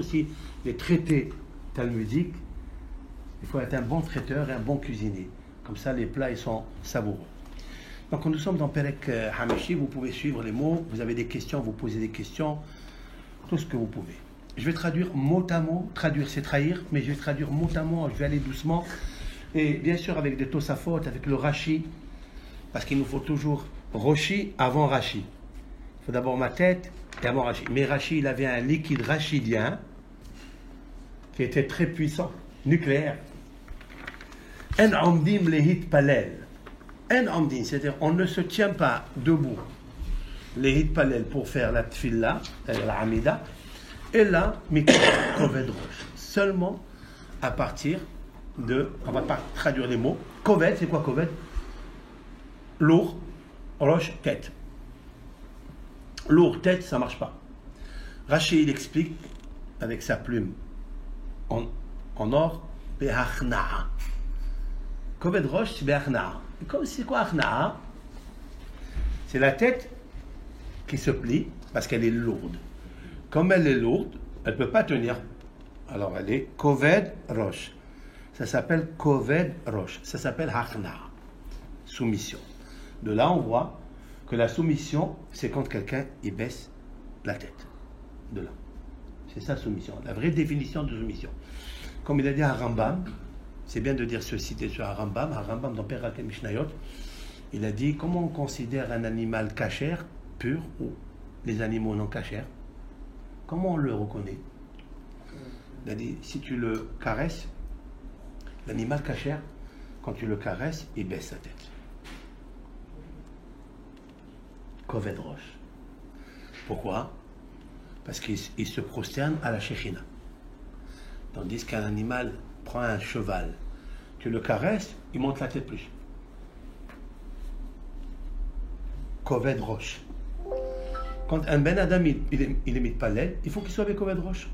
aussi les traités talmudiques. Il faut être un bon traiteur et un bon cuisinier. Comme ça, les plats ils sont savoureux. Donc, nous sommes dans Perek Hamishi. Vous pouvez suivre les mots. Vous avez des questions, vous posez des questions. Tout ce que vous pouvez. Je vais traduire mot à mot. Traduire, c'est trahir. Mais je vais traduire mot à mot. Je vais aller doucement. Et bien sûr, avec des Tosafot, avec le Rashi. Parce qu'il nous faut toujours Roshi avant Rashi. Il faut d'abord ma tête et avant Rashi. Mais Rashi, il avait un liquide rachidien qui était très puissant, nucléaire. En amdim lehit palel. En amdim, c'est-à-dire on ne se tient pas debout. Lehit palel pour faire la tfilla, la amida, et là, koved rosh. Seulement à partir de, on va pas traduire les mots. Koved, c'est quoi koved? Lourd, roche, tête. Lourd, tête, ça marche pas. Rashi, il explique avec sa plume en or, Be'achna'a. Koved roche, c'est Be'achna'a. Comme c'est quoi Achna'a? C'est la tête qui se plie parce qu'elle est lourde. Comme elle est lourde, elle ne peut pas tenir. Alors elle est Koved roche. Ça s'appelle Koved roche. Ça s'appelle Achna'a. Soumission. De là, on voit que la soumission, c'est quand quelqu'un il baisse la tête. De là. C'est ça, soumission. La vraie définition de soumission. Comme il a dit à Rambam, c'est bien de dire ce citer sur Rambam dans Perek Mishnayot, il a dit comment on considère un animal cachère, pur, ou les animaux non cachères. Comment on le reconnaît? Il a dit, si tu le caresses, l'animal cachère, quand tu le caresses, il baisse sa tête. Koved roche. Pourquoi? Parce qu'il se prosterne à la Shechina. Tandis qu'un animal prend un cheval, tu le caresses, il monte la tête plus. Koved roche. Quand un Ben Adam il imite pas l'aile, il faut qu'il soit avec Koved roche.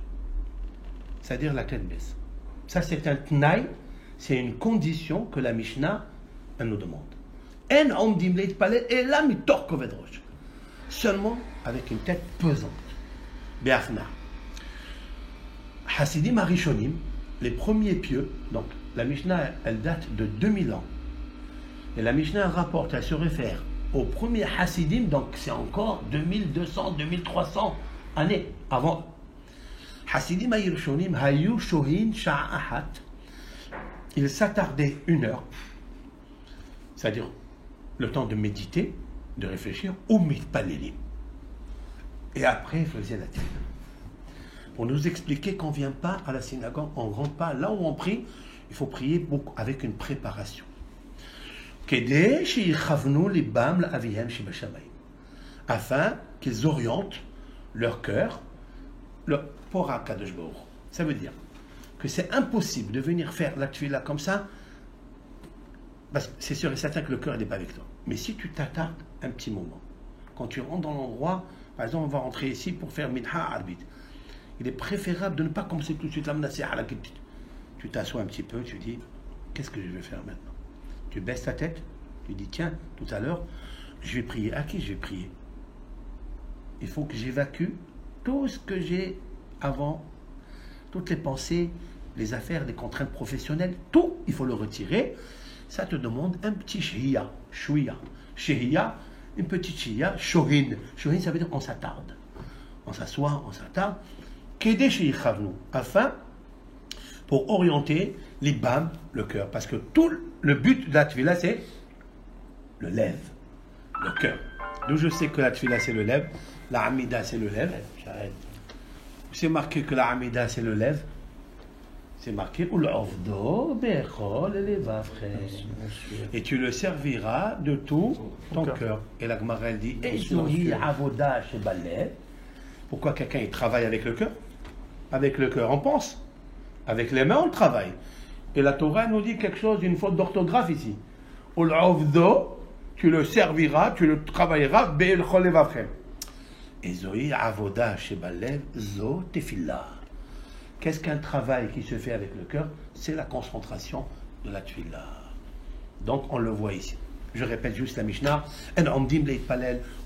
C'est-à-dire la tête baisse. Ça c'est un tnaï, c'est une condition que la Mishnah elle nous demande. En omdim leit palel et là mitor Koved roche. Seulement avec une tête pesante. Be'achna. Hasidim Arishonim, les premiers pieux, donc la Mishnah, elle date de 2000 ans. Et la Mishnah rapporte, elle se réfère aux premiers Hasidim, donc c'est encore 2200, 2300 années avant. Hasidim Arishonim, hayu shohin sha'ahat. Ils s'attardaient 1 heure, c'est-à-dire le temps de méditer, de réfléchir, ou mitpalelim. Et après, ils faisaient la tefila. Pour nous expliquer qu'on ne vient pas à la synagogue, on ne rentre pas là où on prie, il faut prier beaucoup, avec une préparation. Afin qu'ils orientent leur cœur pour Akadosh Baruch Hu. Ça veut dire que c'est impossible de venir faire la tefila comme ça, parce que c'est sûr et certain que le cœur n'est pas avec toi. Mais si tu t'attardes un petit moment, quand tu rentres dans l'endroit, par exemple, on va rentrer ici pour faire Minha Arbit. Il est préférable de ne pas commencer tout de suite la menacer à la quitte. Tu t'assois un petit peu, tu dis, qu'est-ce que je vais faire maintenant? Tu baisses ta tête, tu dis, tiens, tout à l'heure, je vais prier. À qui je vais prier? Il faut que j'évacue tout ce que j'ai avant, toutes les pensées, les affaires, les contraintes professionnelles, tout, il faut le retirer. Ça te demande un petit shihya, shouya. Shihya, une petite shihya, shohin. Shohin, ça veut dire qu'on s'attarde. On s'assoit, on s'attarde. Kedé sheyichavnu, afin, pour orienter l'ibam, le cœur. Parce que tout le but de la tefila, c'est le lève, le cœur. D'où je sais que la tefila, c'est le lève. La amida, c'est le lève. J'arrête. C'est marqué que la amida, c'est le lève. C'est marqué et tu le serviras de tout ton cœur. Et la Gemara elle dit pourquoi quelqu'un il travaille avec le cœur? Avec le cœur on pense, avec les mains on travaille. Et la Torah nous dit quelque chose, une faute d'orthographe ici. Tu le serviras, tu le travailleras. Et Zohi avoda shebalev zo tefillah. Qu'est-ce qu'un travail qui se fait avec le cœur? C'est la concentration de la tefila. Donc on le voit ici. Je répète juste la Mishnah.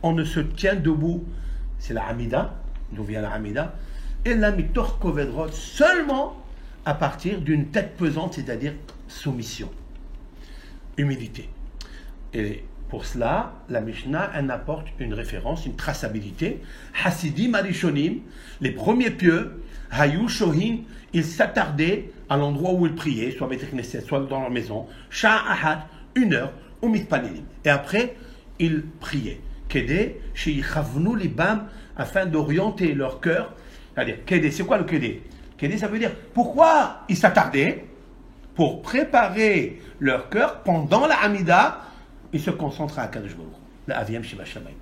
On ne se tient debout. C'est la Hamida. D'où vient la Hamida? Et la mitor kovedrot, seulement à partir d'une tête pesante, c'est-à-dire soumission, humilité. Et pour cela, la Mishnah, elle apporte une référence, une traçabilité. Hasidim Arishonim, les premiers pieux, Hayu Shohin, ils s'attardaient à l'endroit où ils priaient, soit Beit Knesset, soit dans leur maison, Sha'ahad, 1 heure, ou Mitpanelim. Et après, ils priaient. Kedé, Sheichavnu Libam, afin d'orienter leur cœur. C'est-à-dire, Kedé, c'est quoi le Kedé? Kedé, ça veut dire, pourquoi ils s'attardaient? Pour préparer leur cœur pendant la Hamida, ils se concentrent à Kadosh Baruch Hu, le Aviyam Shiva Shamayim.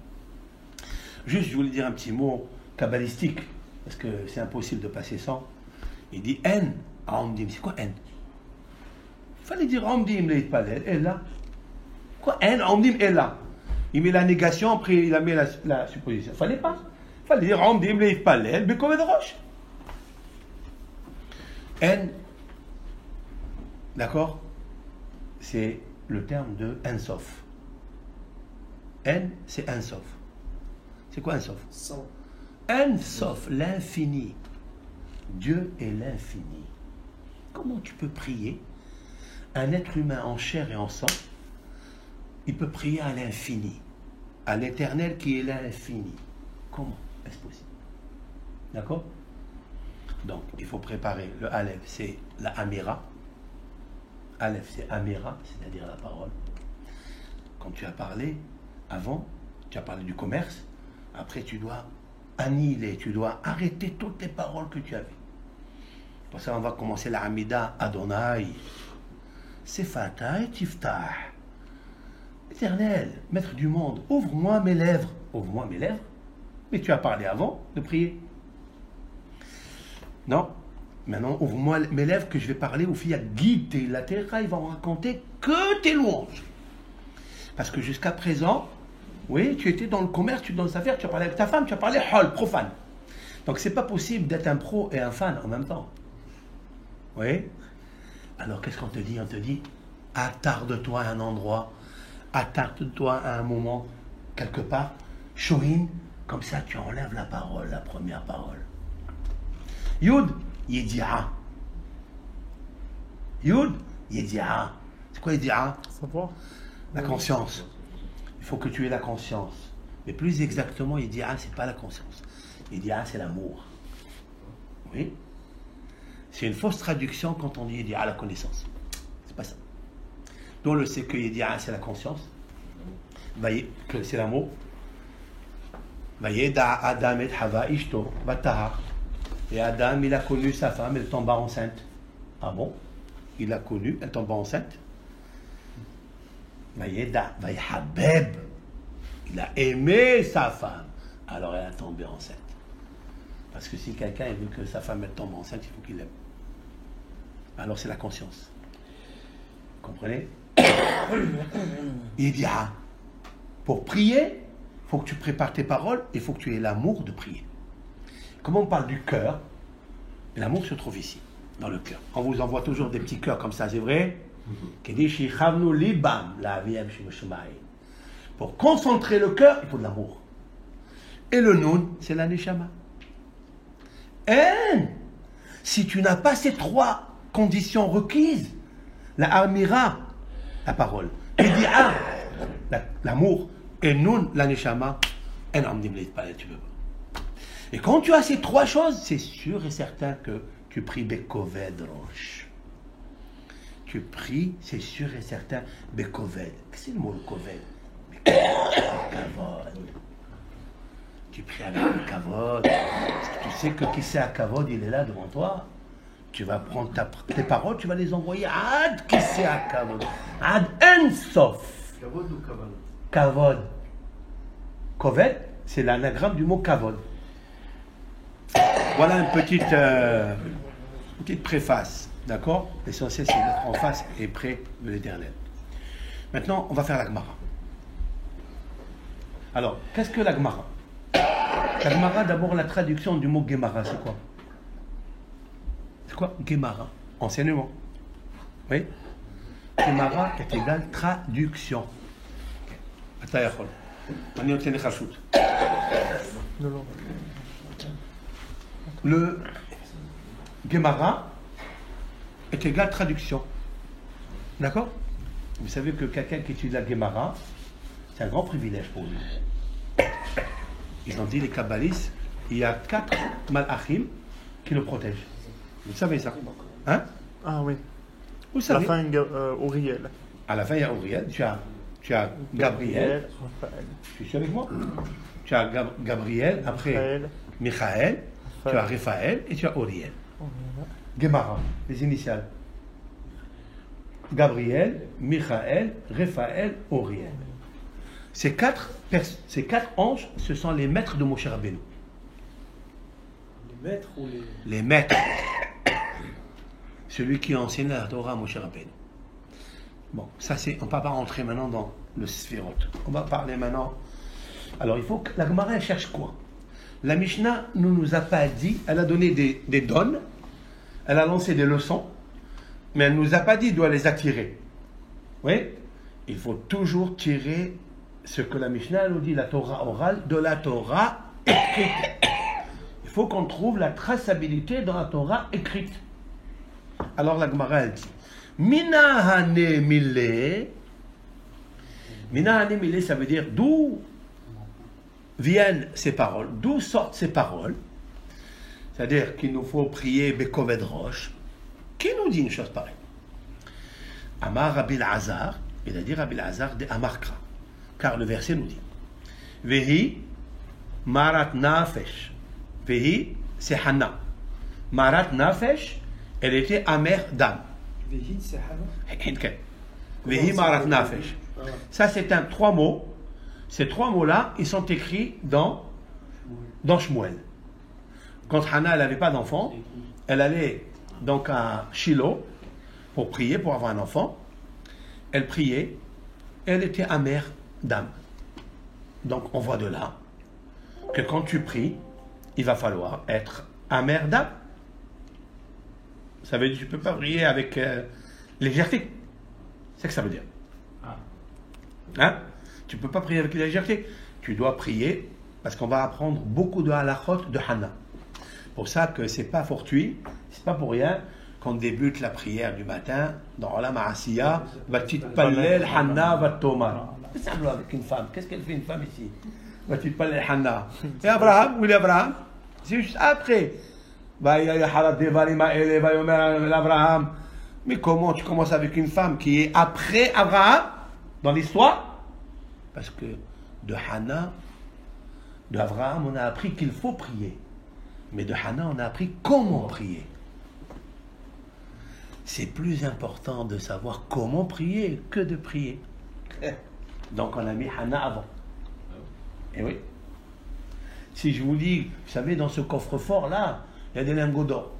Juste, je voulais dire un petit mot kabbalistique, parce que c'est impossible de passer sans. Il dit En, Amdim. C'est quoi En? Il fallait dire Amdim, Leitpalel, et là. Quoi En, Amdim, et là. Il met la négation, après il a mis la supposition. Il fallait pas. Il fallait dire Amdim, Leitpalel, Bekoved Rosh. En, d'accord? C'est le terme de Ensof. En, c'est Ensof. C'est quoi Ensof? Ensof, l'infini. Dieu est l'infini. Comment tu peux prier? Un être humain en chair et en sang, il peut prier à l'infini, à l'éternel qui est l'infini. Comment est-ce possible? D'accord? Donc, il faut préparer. Le Aleph, c'est la Amira. Aleph, c'est Amira, c'est-à-dire la parole. Quand tu as parlé, avant, tu as parlé du commerce. Après, tu dois annihiler, tu dois arrêter toutes les paroles que tu avais. Pour ça, on va commencer la Hamida Adonai. Sefata et Tiftah. Éternel, maître du monde, ouvre-moi mes lèvres. Ouvre-moi mes lèvres? Mais tu as parlé avant de prier. Non. Maintenant, ouvre-moi mes lèvres que je vais parler aux filles à guide et la terre, ils vont raconter que tes louanges. Parce que jusqu'à présent, oui, tu étais dans le commerce, tu es dans les affaires, tu as parlé avec ta femme, tu as parlé hol, profane. Donc c'est pas possible d'être un pro et un fan en même temps. Oui. Alors qu'est-ce qu'on te dit? On te dit, attarde-toi à un endroit, attarde-toi à un moment, quelque part, shohin, comme ça tu enlèves la parole, la première parole. Yud, Yedi'a. Yud, Yedi'a. C'est quoi Yedi'a? Savoir. La conscience. Il faut que tu aies la conscience. Mais plus exactement, Yedi'a, c'est pas la conscience. Yedi'a, c'est l'amour. Oui. C'est une fausse traduction quand on dit Yedi'a, la connaissance. C'est pas ça. Donc on le sait que Yedi'a, c'est la conscience. Voyez que c'est l'amour. Voyez, Adam et Hava Ishto, Batahar. Et Adam, il a connu sa femme, elle tomba enceinte. Ah bon? Il l'a connue, elle tomba enceinte. Habeb, il a aimé sa femme, alors elle a tombé enceinte. Parce que si quelqu'un veut que sa femme elle tombe enceinte, il faut qu'il l'aime. Alors c'est la conscience. Vous comprenez? Il dit, pour prier, il faut que tu prépares tes paroles, il faut que tu aies l'amour de prier. Comment on parle du cœur? L'amour se trouve ici, dans le cœur. On vous envoie toujours des petits cœurs comme ça, c'est vrai? Pour concentrer le cœur, il faut de l'amour. Et le noun, c'est la neshama. Et si tu n'as pas ces 3 conditions requises, la amira, la parole, idia, l'amour, et noun, la neshama, tu peux pas. Et quand tu as ces 3 choses, c'est sûr et certain que tu pries Bekoved Rosh. Tu pries, c'est sûr et certain, Bekoved. Qu'est-ce que c'est le mot le Koved? Kavod. Tu pries avec le Kavod. Parce que tu sais que qui c'est à Kavod, il est là devant toi. Tu vas prendre tes paroles, tu vas les envoyer Ad qui c'est à Kavod. Ad Ensof. Kavod ou Kavod? Kavod. Koved, c'est l'anagramme du mot Kavod. Voilà une petite préface, d'accord? L'essentiel, c'est d'être en face et près de l'Éternel. Maintenant, on va faire la Gemara. Alors, qu'est-ce que la Gemara? La Gemara, d'abord, la traduction du mot Gemara, c'est quoi? C'est quoi Gemara? Enseignement. Oui? Gemara est égal traduction. On est au Ténéchachout. Non. Le Gemara est égal traduction. D'accord? Vous savez que quelqu'un qui étudie la Gemara, c'est un grand privilège pour lui. Ils ont dit, les kabbalistes, il y a 4 malachim qui le protègent. Vous savez ça? Hein? Ah oui. Vous savez? À la fin, Uriel. À la fin, il y a Uriel. Tu as Gabriel. Raphaël. Tu suis avec moi? Tu as Gabriel, après Raphaël. Michael, tu as Raphaël et tu as Uriel. Gemara, les initiales. Gabriel, Michael, Raphaël, Uriel. Ces quatre anges, ce sont les maîtres de Moshe Rabbeinu. Les maîtres ou les... Les maîtres. Celui qui enseigne la Torah à Moshe Rabbeinu. Bon, ça c'est... On ne va pas rentrer maintenant dans le Sphirot. On va parler maintenant... Alors il faut que... La Gemara, elle cherche quoi? La Mishnah ne nous a pas dit... Elle a donné des donnes. Elle a lancé des leçons. Mais elle ne nous a pas dit d'où les attirer. Oui? Il faut toujours tirer ce que la Mishnah nous dit, la Torah orale, de la Torah écrite. Il faut qu'on trouve la traçabilité dans la Torah écrite. Alors la Gemara elle dit, Mina hane mille. Mina hane mille, ça veut dire d'où viennent ces paroles, d'où sortent ces paroles. C'est-à-dire qu'il nous faut prier Bekoved Rosh. Qui nous dit une chose pareille? Amar Rabbi Azar, il a dit Rabbi Azar de Amarkra. Car le verset nous dit Vehi Marat Nafesh. Vehi, c'est Hannah. Marat Nafesh, elle était amère d'âme. Vehi, c'est Hannah. Vehi Marat Nafesh. Ça, c'est trois mots. Ces trois mots-là, ils sont écrits dans Shmuel. Quand Hannah, elle n'avait pas d'enfant, elle allait donc à Shiloh pour prier, pour avoir un enfant. Elle priait, elle était amère d'âme. Donc on voit de là que quand tu pries, il va falloir être amère d'âme. Ça veut dire que tu ne peux pas prier avec légèreté. C'est ce que ça veut dire. Hein? Tu ne peux pas prier avec légèreté. Tu dois prier parce qu'on va apprendre beaucoup de halachot de Hannah. Pour ça que c'est pas fortuit, c'est pas pour rien qu'on débute la prière du matin dans la Ma'asiya, Vatit Pallel Hannah Vatomar. Qu'est-ce que ça avec une femme? Qu'est-ce qu'elle fait une femme ici? Vatit Pallel Hannah. Et Abraham, où est Abraham? C'est juste après. Abraham. Mais comment tu commences avec une femme qui est après Abraham dans l'histoire? Parce que de Hannah, de Abraham, on a appris qu'il faut prier. Mais de Hannah, on a appris comment prier. C'est plus important de savoir comment prier que de prier. Donc on a mis Hannah avant. Et oui. Si je vous dis, vous savez, dans ce coffre-fort là, il y a des lingots d'or.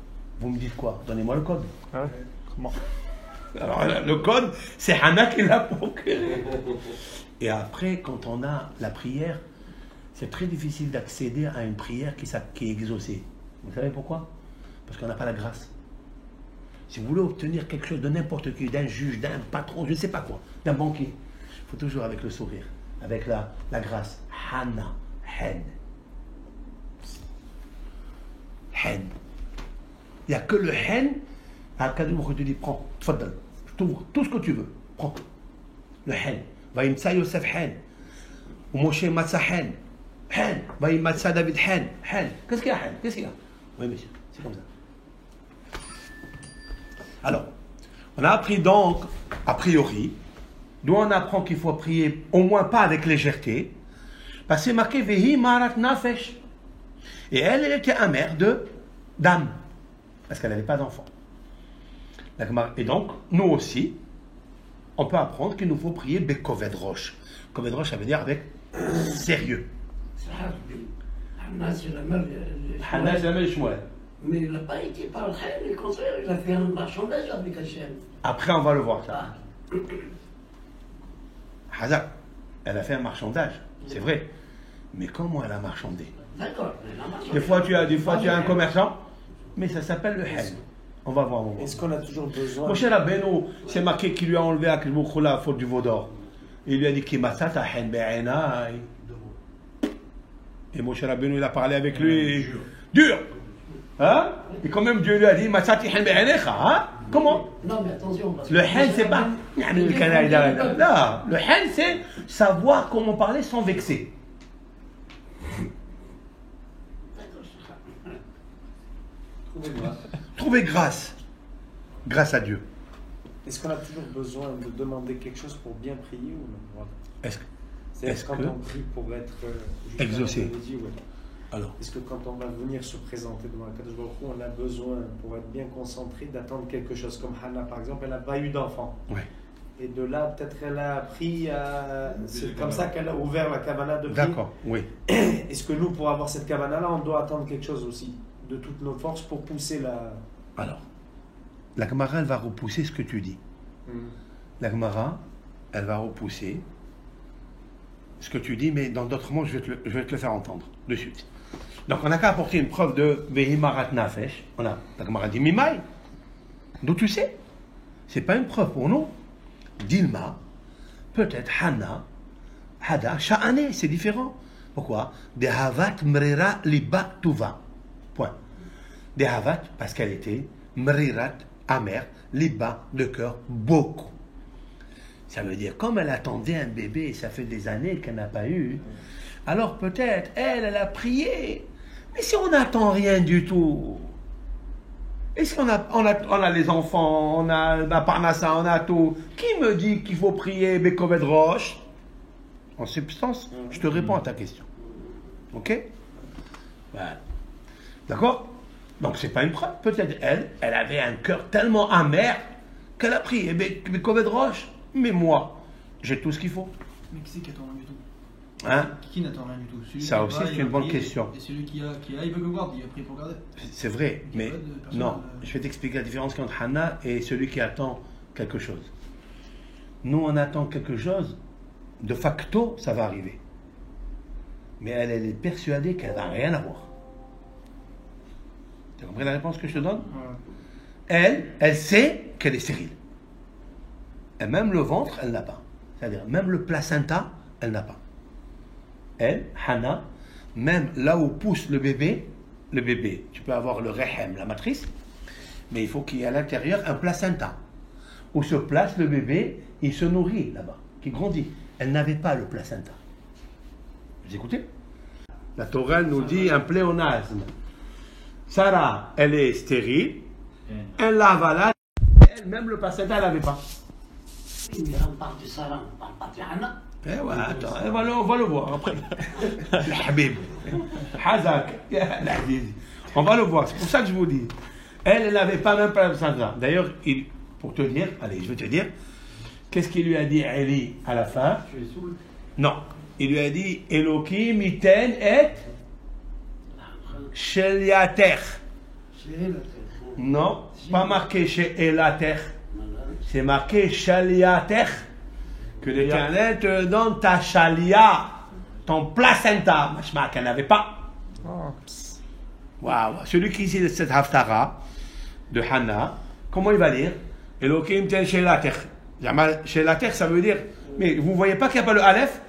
Vous me dites quoi? Donnez-moi le code. Ah ouais. Comment? Alors le code, c'est Hannah qui l'a procuré. Et après, quand on a la prière, c'est très difficile d'accéder à une prière qui est exaucée. Vous savez pourquoi? Parce qu'on n'a pas la grâce. Si vous voulez obtenir quelque chose de n'importe qui, d'un juge, d'un patron, je ne sais pas quoi, d'un banquier, il faut toujours avec le sourire, avec la grâce. Hannah, hen. Hen. Il n'y a que le hen. À Kadoum, je te dis, prends, tfaddal, je t'ouvre tout ce que tu veux, prends. Le hen. Vaïmtsa Yosef hen. Ou Moshe Matsa hen. Hen. Vaïmtsa David hen. Hen. Qu'est-ce qu'il y a, hen? Qu'est-ce qu'il y a? Oui, monsieur, c'est comme ça. Alors, on a appris donc, a priori, d'où on apprend qu'il faut prier au moins pas avec légèreté, parce que c'est marqué Vehi Marat Nafesh. Et elle était amère d'âme, parce qu'elle n'avait pas d'enfant. Et donc, nous aussi, on peut apprendre qu'il nous faut prier Bekoved Rosh. Koved Rosh, ça veut dire avec sérieux. Hannah, c'est la mère de Shmuel. Mais il n'a pas été par le Khaïr, au contraire, il a fait un marchandage avec Hachem. Après, on va le voir, ça. Hazak, elle a fait un marchandage, c'est vrai. Mais comment elle a marchandé? D'accord, elle a marchandé. Des fois, tu as un commerçant, mais ça s'appelle le hen. On va voir. Est-ce qu'on a toujours besoin... Moshe Rabbeinu, c'est marqué qu'il lui a enlevé à Kishboukhou la faute du veau d'or. Il lui a dit qu'il m'a ta hen be'enai. Et Moshe Rabbeinu, il a parlé avec lui. Dur. Hein? Et quand même Dieu lui a dit Matsatihan be'anecha, hein? Comment? Non, mais attention. parce que- Le hen, c'est pas. Là, le hen, c'est savoir comment parler sans vexer. Trouver grâce. Grâce à Dieu. Est-ce qu'on a toujours besoin de demander quelque chose pour bien prier ou non? Voilà. Est-ce C'est-à-dire quand que- on prie pour être juste Exaucé. avant de dire, ouais. Alors, Est-ce que quand on va venir se présenter devant Akadosh Baruch Hu, on a besoin, pour être bien concentré, d'attendre quelque chose? Comme Hannah, par exemple, elle n'a pas eu d'enfant. ouais. Et de là, peut-être elle a appris à... C'est comme ça qu'elle a ouvert la kavana de prier. D'accord, oui. Est-ce que nous, pour avoir cette kavana-là, on doit attendre quelque chose aussi, de toutes nos forces, pour pousser la... Alors, la Gemara, elle va repousser ce que tu dis. La Gemara, elle va repousser ce que tu dis, mais dans d'autres mots, je vais te le faire entendre de suite. Donc, on n'a qu'à apporter une preuve de Vehimarat Nafesh. On a, la Gemara dit Mimai. D'où tu sais? C'est pas une preuve pour nous. Dilma, peut-être Hana, Hada, Sha'ane, c'est différent. Pourquoi? Dehavat mrira liba tuva. Point. Dehavat, parce qu'elle était mrirat, amère, liba, de cœur, beaucoup. Ça veut dire, comme elle attendait un bébé, et ça fait des années qu'elle n'a pas eu, alors peut-être, elle a prié. Mais si on n'attend rien du tout, et si on a les enfants, on a la parnassa, on a tout, qui me dit qu'il faut prier Bekoved Roche? En substance, je te réponds à ta question. Ok? Voilà. D'accord? Donc c'est pas une preuve. Peut-être elle avait un cœur tellement amer qu'elle a prié Bekoved Roche. Mais moi, j'ai tout ce qu'il faut. Mais qui c'est qui attend rien du tout? Hein? Qui n'attend rien du tout? Celui Ça qui aussi, va, c'est il une va bonne prier, question. Et celui qui a, il veut que voir, il a prié pour garder. C'est vrai, Il y a mais pas de personne, non, je vais t'expliquer la différence entre Hannah et celui qui attend quelque chose. Nous, on attend quelque chose, de facto, ça va arriver. Mais elle est persuadée qu'elle n'a rien à voir. Tu as compris la réponse que je te donne? Elle sait qu'elle est stérile. Et même le ventre, elle n'a pas. C'est-à-dire, même le placenta, elle n'a pas. Elle, Hannah, même là où pousse le bébé, tu peux avoir le rehem, la matrice, mais il faut qu'il y ait à l'intérieur un placenta. Où se place le bébé, il se nourrit là-bas, qui grandit. Elle n'avait pas le placenta. Vous écoutez? La Torah nous dit un pléonasme. Sarah, elle est stérile, elle l'a avalé, elle, même le placenta, elle n'avait pas. Oui, mais on parle de Sarah, on parle pas de Hannah. Eh ouais, attends, on va le voir après. Le Habib, Hazak, l'Aziz. On va le voir, c'est pour ça que je vous dis. Elle n'avait pas même pas le placenta. D'ailleurs, pour te dire, allez, je vais te dire, qu'est-ce qu'il lui a dit Eli à la fin? Tu es saoul. Non, il lui a dit Elohim iten et Sheliater. Non, pas marqué chez Elater. C'est marqué Shaliater. Que l'Éternel te donne ta chalia, ton placenta. Machma qu'elle n'avait pas. Waouh. Celui qui dit cette haftara de Hannah, comment il va lire? Elohim tel Shelater. Shelater, ça veut dire. Mais vous ne voyez pas qu'il n'y a pas le Aleph?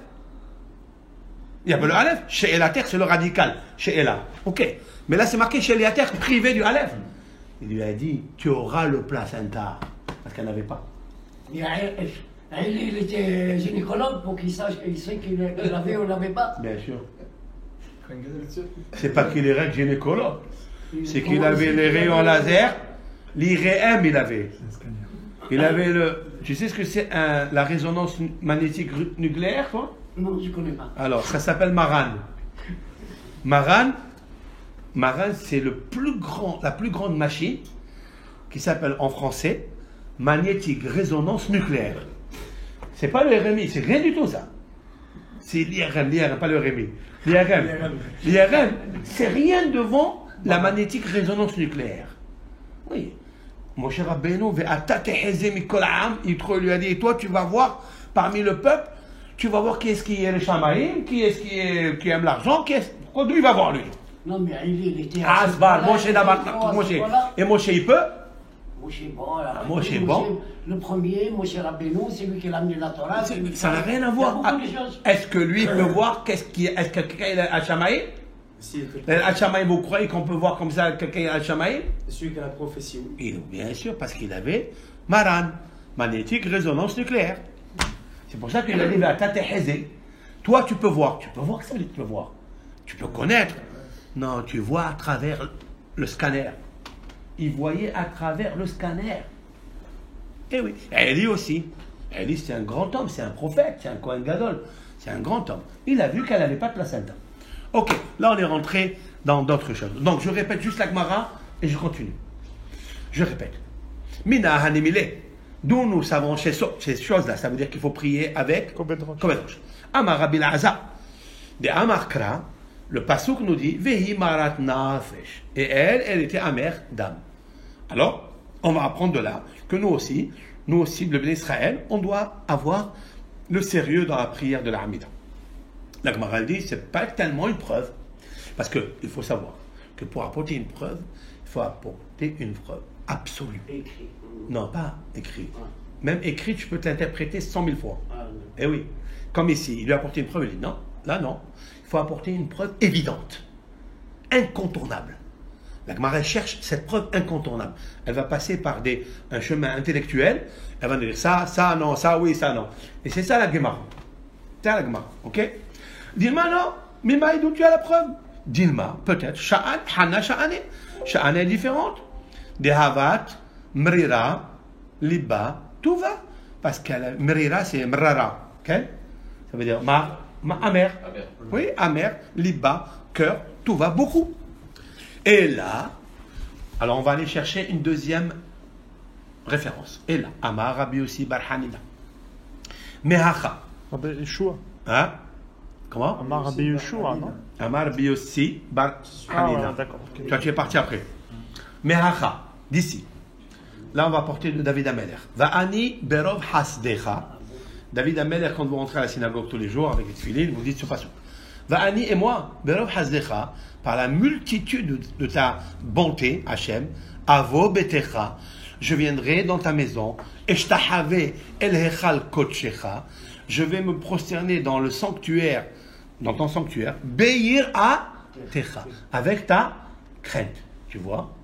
Il n'y a pas le Aleph. Chez Elater, c'est le radical. Chez Ela. Ok. Mais là, c'est marqué chez Elater, privé du Aleph. Il lui a dit, tu auras le placenta. Parce qu'elle n'avait pas. Mais il était gynécologue pour qu'il sache qu'il sait qu'il avait ou n'avait pas. Bien sûr. C'est pas qu'il est règle gynécologue. C'est qu'il avait les rayons laser. L'IRM, il avait. Il avait le. Tu sais ce que c'est la résonance magnétique nucléaire, toi? Non, je ne connais pas. Alors, ça s'appelle Maran. Maran, c'est la plus grande machine qui s'appelle en français magnétique résonance nucléaire. C'est pas le RMI, c'est rien du tout ça. C'est l'IRM, pas le RMI. L'IRM, c'est rien devant la magnétique résonance nucléaire. Oui. Moshe Rabbeinu, il lui a dit, et toi tu vas voir parmi le peuple, tu vas voir qui est-ce qui est le Shamaïm, qui est-ce qui aime l'argent, pourquoi lui il va voir lui. Non, mais il était. Asbar, Moshe d'abord, Moshe. Et Moshe il peut? Moshe bon, alors, Moshe bon. Le premier, Moshe Rabbeinu, c'est lui qui a amené la Torah. Ça n'a rien à voir. Il y a beaucoup de choses. Est-ce que lui peut voir est-ce que quelqu'un a Shamaïm? Si, Al-Shamaïm, vous croyez qu'on peut voir comme ça quelqu'un Al-Shamaïm? celui qui a la prophétie, oui. Bien sûr, parce qu'il avait Maran, magnétique, résonance nucléaire. C'est pour ça qu'il arrive à Tatehezé. Toi, tu peux voir. Tu peux voir, ça veut dire que tu peux voir. Tu peux connaître. Non, tu vois à travers le scanner. Il voyait à travers le scanner. Eh oui. Eli aussi. Eli, c'est un grand homme, c'est un prophète, c'est un Kohen Gadol. C'est un grand homme. Il a vu qu'elle n'avait pas de placenta. Ok, là on est rentré dans d'autres choses. Donc je répète juste la Gemara et je continue. Je répète. Mina hanimile. D'où nous savons ces choses-là, ça veut dire qu'il faut prier avec Kobedrosh. Kobedrosh. Amar Rabbi Elazar. De Amar Kra, le Pasuk nous dit Vehi marat nafesh. Et elle était amère d'âme. Alors, on va apprendre de là que nous aussi, le Béni Israël, on doit avoir le sérieux dans la prière de la Hamida. La Gemara dit, ce n'est pas tellement une preuve. Parce qu'il faut savoir que pour apporter une preuve, il faut apporter une preuve absolue. Écrit. Non, pas écrit. Ah. Même écrit, tu peux t'interpréter 100 000 fois. Ah, oui. Eh oui. Comme ici, il lui a apporté une preuve, il dit non, là non. Il faut apporter une preuve évidente, incontournable. La Gemara elle cherche cette preuve incontournable. Elle va passer par un chemin intellectuel. Elle va nous dire ça non, ça oui, ça non. Et c'est ça la Gemara. C'est la Gemara, ok? Dilma non, Mima d'où tu as la preuve? Dilma, peut-être. Sha'an, Hana, Sha'ane. Sha'ane est différente. Dehavat, Mrira, Liba, tout va. Parce que Mrira c'est Mrara, ok? Ça veut dire amer. Oui, amer, Liba, cœur, tout va, beaucoup. Et là, alors on va aller chercher une deuxième référence. Et là, Amar Rabbi aussi Bar Hanina. Mehacha. Rabbi Yeshua. Hein? Comment? Amar Rabbi Yeshua, non? Amar Rabbi aussi Bar Ah, Hanina. ouais, d'accord. ok. Toi, tu es parti après. Mehacha, d'ici. Là, on va porter de David Ameler. Va'ani berov hasdecha. David Ameler, quand vous rentrez à la synagogue tous les jours avec les tefilines, vous dites ce façon. Va'ani et moi, berov hasdecha, par la multitude de ta bonté, Hachem, avo betecha, je viendrai dans ta maison, eshtahave el hechal kodshecha, je vais me prosterner dans le sanctuaire, dans ton sanctuaire, beir a techa, avec ta crainte. Tu vois,